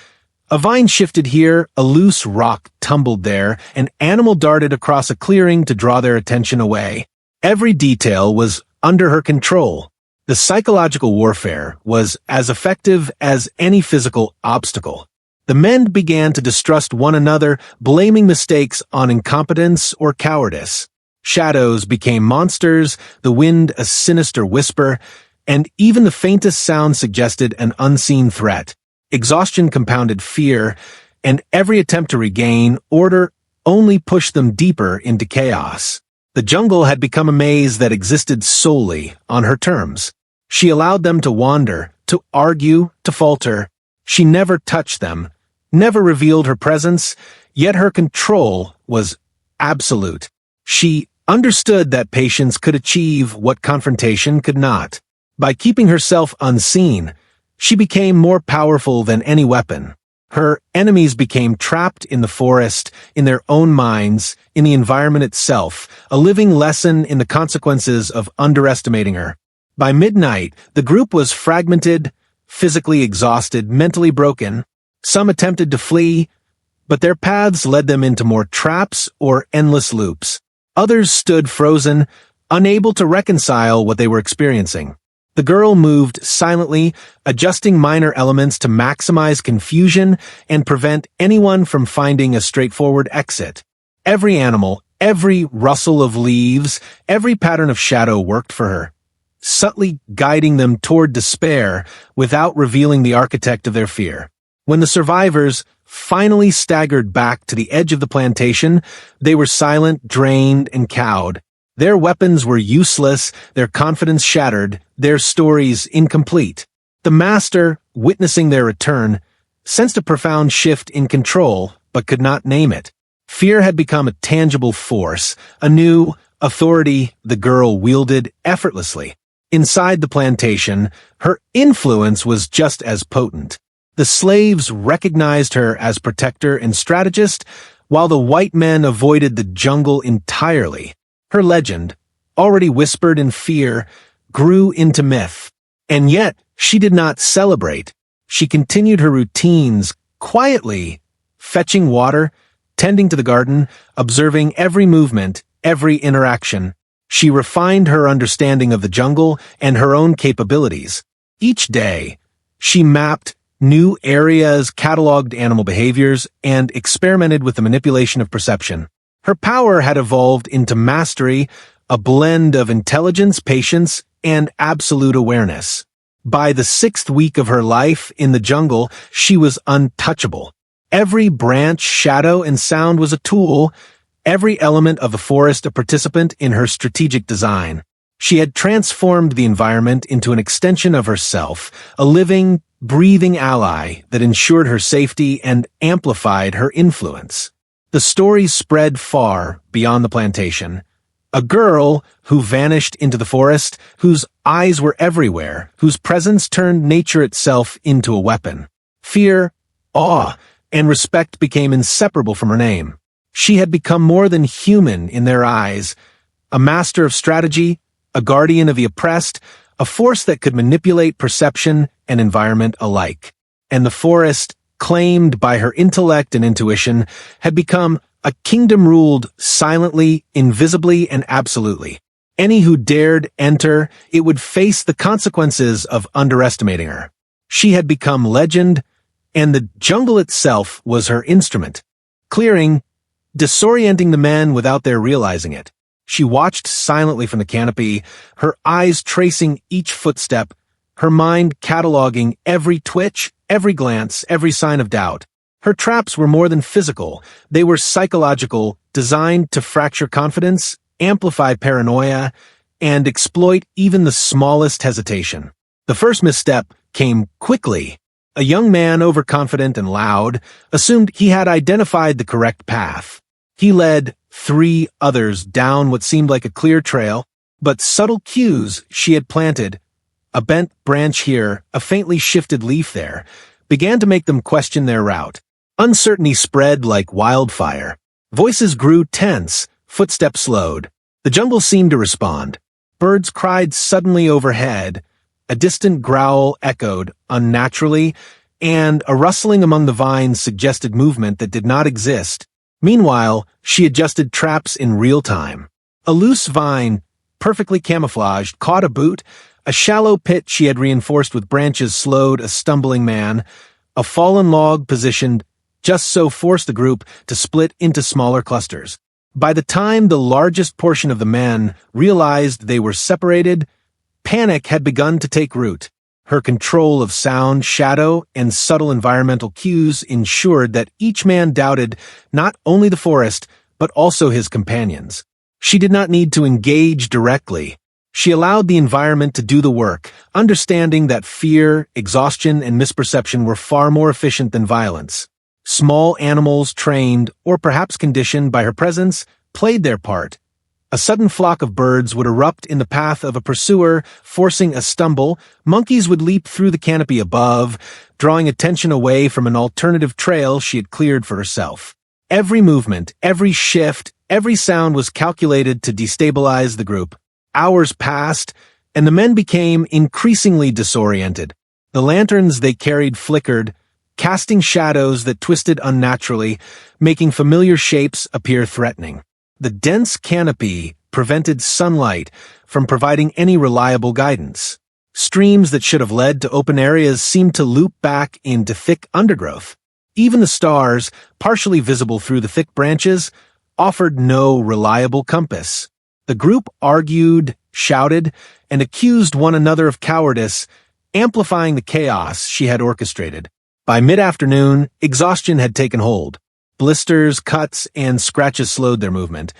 A vine shifted here, a loose rock tumbled there, an animal darted across a clearing to draw their attention away. Every detail was under her control. The psychological warfare was as effective as any physical obstacle. The men began to distrust one another, blaming mistakes on incompetence or cowardice. Shadows became monsters, the wind a sinister whisper, and even the faintest sound suggested an unseen threat. Exhaustion compounded fear, and every attempt to regain order only pushed them deeper into chaos. The jungle had become a maze that existed solely on her terms. She allowed them to wander, to argue, to falter. She never touched them, never revealed her presence, yet her control was absolute. She understood that patience could achieve what confrontation could not. By keeping herself unseen, she became more powerful than any weapon. Her enemies became trapped in the forest, in their own minds, in the environment itself, a living lesson in the consequences of underestimating her. By midnight, the group was fragmented, physically exhausted, mentally broken. Some attempted to flee, but their paths led them into more traps or endless loops. Others stood frozen, unable to reconcile what they were experiencing. The girl moved silently, adjusting minor elements to maximize confusion and prevent anyone from finding a straightforward exit. Every animal, every rustle of leaves, every pattern of shadow worked for her, subtly guiding them toward despair without revealing the architect of their fear. When the survivors finally staggered back to the edge of the plantation, they were silent, drained, and cowed. Their weapons were useless, their confidence shattered, their stories incomplete. The master, witnessing their return, sensed a profound shift in control, but could not name it. Fear had become a tangible force, a new authority the girl wielded effortlessly. Inside the plantation, her influence was just as potent. The slaves recognized her as protector and strategist, while the white men avoided the jungle entirely. Her legend, already whispered in fear, grew into myth. And yet, she did not celebrate. She continued her routines quietly, fetching water, tending to the garden, observing every movement, every interaction. She refined her understanding of the jungle and her own capabilities. Each day, she mapped new areas, cataloged animal behaviors, and experimented with the manipulation of perception. Her power had evolved into mastery, a blend of intelligence, patience, and absolute awareness. By the 6th week of her life in the jungle, she was untouchable. Every branch, shadow, and sound was a tool, every element of the forest a participant in her strategic design. She had transformed the environment into an extension of herself, a living, breathing ally that ensured her safety and amplified her influence. The story spread far beyond the plantation. A girl who vanished into the forest, whose eyes were everywhere, whose presence turned nature itself into a weapon. Fear, awe, and respect became inseparable from her name. She had become more than human in their eyes, a master of strategy, a guardian of the oppressed, a force that could manipulate perception and environment alike. And the forest, claimed by her intellect and intuition, had become a kingdom ruled silently, invisibly, and absolutely. Any who dared enter, it would face the consequences of underestimating her. She had become legend, and the jungle itself was her instrument, clearing, disorienting the men without their realizing it. She watched silently from the canopy, her eyes tracing each footstep, her mind cataloging every twitch, every glance, every sign of doubt. Her traps were more than physical. They were psychological, designed to fracture confidence, amplify paranoia, and exploit even the smallest hesitation. The first misstep came quickly. A young man, overconfident and loud, assumed he had identified the correct path. He led 3 others down what seemed like a clear trail, but subtle cues she had planted, a bent branch here, a faintly shifted leaf there, began to make them question their route. Uncertainty spread like wildfire. Voices grew tense, footsteps slowed. The jungle seemed to respond. Birds cried suddenly overhead, a distant growl echoed unnaturally, and a rustling among the vines suggested movement that did not exist. Meanwhile, she adjusted traps in real time. A loose vine, perfectly camouflaged, caught a boot. A shallow pit she had reinforced with branches slowed a stumbling man. A fallen log positioned just so forced the group to split into smaller clusters. By the time the largest portion of the men realized they were separated, panic had begun to take root. Her control of sound, shadow, and subtle environmental cues ensured that each man doubted not only the forest, but also his companions. She did not need to engage directly. She allowed the environment to do the work, understanding that fear, exhaustion, and misperception were far more efficient than violence. Small animals trained, or perhaps conditioned by her presence, played their part. A sudden flock of birds would erupt in the path of a pursuer, forcing a stumble. Monkeys would leap through the canopy above, drawing attention away from an alternative trail she had cleared for herself. Every movement, every shift, every sound was calculated to destabilize the group. Hours passed, and the men became increasingly disoriented. The lanterns they carried flickered, casting shadows that twisted unnaturally, making familiar shapes appear threatening. The dense canopy prevented sunlight from providing any reliable guidance. Streams that should have led to open areas seemed to loop back into thick undergrowth. Even the stars, partially visible through the thick branches, offered no reliable compass. The group argued, shouted, and accused one another of cowardice, amplifying the chaos she had orchestrated. By mid-afternoon, exhaustion had taken hold. Blisters, cuts, and scratches slowed their movement.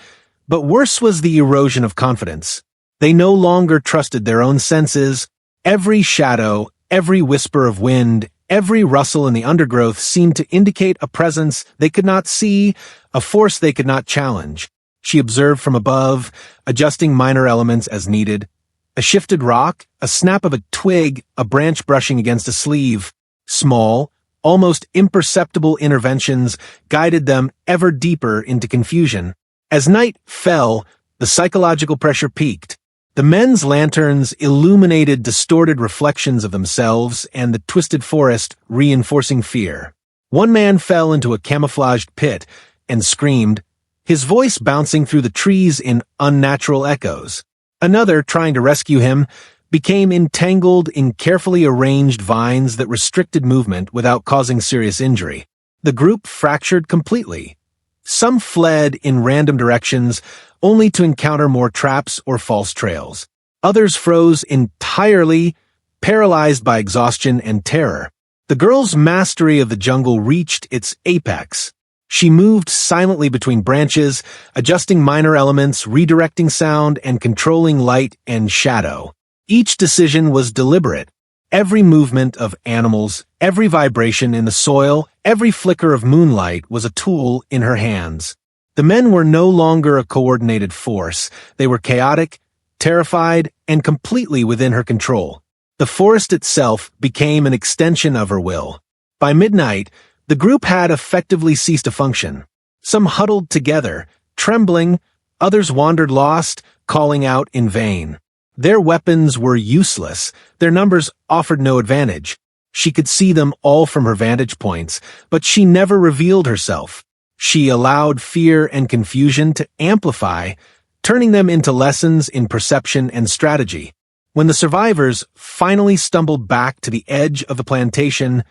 But worse was the erosion of confidence. They no longer trusted their own senses. Every shadow, every whisper of wind, every rustle in the undergrowth seemed to indicate a presence they could not see, a force they could not challenge. She observed from above, adjusting minor elements as needed. A shifted rock, a snap of a twig, a branch brushing against a sleeve. Small, almost imperceptible interventions guided them ever deeper into confusion. As night fell, the psychological pressure peaked. The men's lanterns illuminated distorted reflections of themselves and the twisted forest, reinforcing fear. One man fell into a camouflaged pit and screamed, his voice bouncing through the trees in unnatural echoes. Another, trying to rescue him, became entangled in carefully arranged vines that restricted movement without causing serious injury. The group fractured completely. Some fled in random directions, only to encounter more traps or false trails. Others froze entirely, paralyzed by exhaustion and terror. The girl's mastery of the jungle reached its apex. She moved silently between branches, adjusting minor elements, redirecting sound, and controlling light and shadow. Each decision was deliberate. Every movement of animals, every vibration in the soil, every flicker of moonlight was a tool in her hands. The men were no longer a coordinated force. They were chaotic, terrified, and completely within her control. The forest itself became an extension of her will. By midnight, the group had effectively ceased to function. Some huddled together, trembling, others wandered lost, calling out in vain. Their weapons were useless, their numbers offered no advantage. She could see them all from her vantage points, but she never revealed herself. She allowed fear and confusion to amplify, turning them into lessons in perception and strategy. When the survivors finally stumbled back to the edge of the plantation,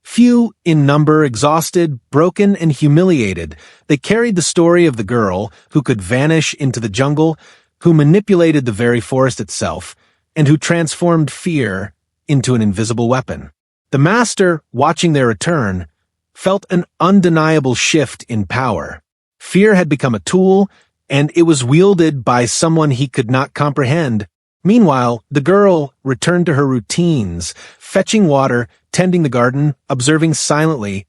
few in number, exhausted, broken, and humiliated, they carried the story of the girl who could vanish into the jungle, who manipulated the very forest itself, and who transformed fear into an invisible weapon. The master, watching their return, felt an undeniable shift in power. Fear had become a tool, and it was wielded by someone he could not comprehend. Meanwhile, the girl returned to her routines, fetching water, tending the garden, observing silently,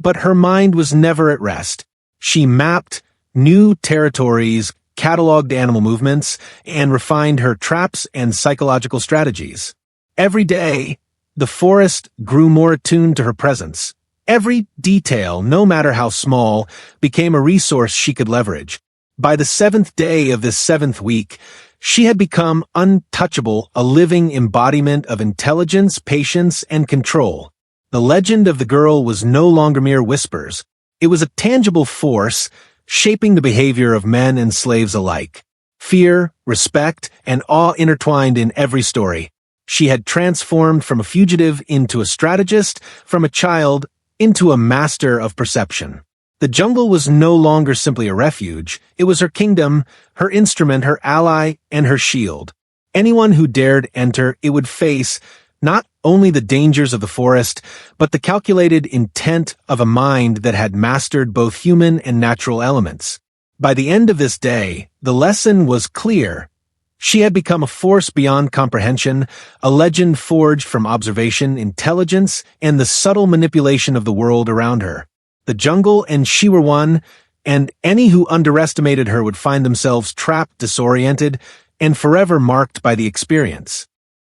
but her mind was never at rest. She mapped new territories, cataloged animal movements, and refined her traps and psychological strategies. Every day, the forest grew more attuned to her presence. Every detail, no matter how small, became a resource she could leverage. By the 7th day of this 7th week, she had become untouchable, a living embodiment of intelligence, patience, and control. The legend of the girl was no longer mere whispers. It was a tangible force, shaping the behavior of men and slaves alike. fear, respect, and awe intertwined in every story. She had transformed from a fugitive into a strategist, from a child into a master of perception. The jungle was no longer simply a refuge, it was her kingdom, her instrument, her ally, and her shield. Anyone who dared enter it would face not only the dangers of the forest, but the calculated intent of a mind that had mastered both human and natural elements. By the end of this day, the lesson was clear. She had become a force beyond comprehension, a legend forged from observation, intelligence, and the subtle manipulation of the world around her. The jungle and she were one, and any who underestimated her would find themselves trapped, disoriented, and forever marked by the experience.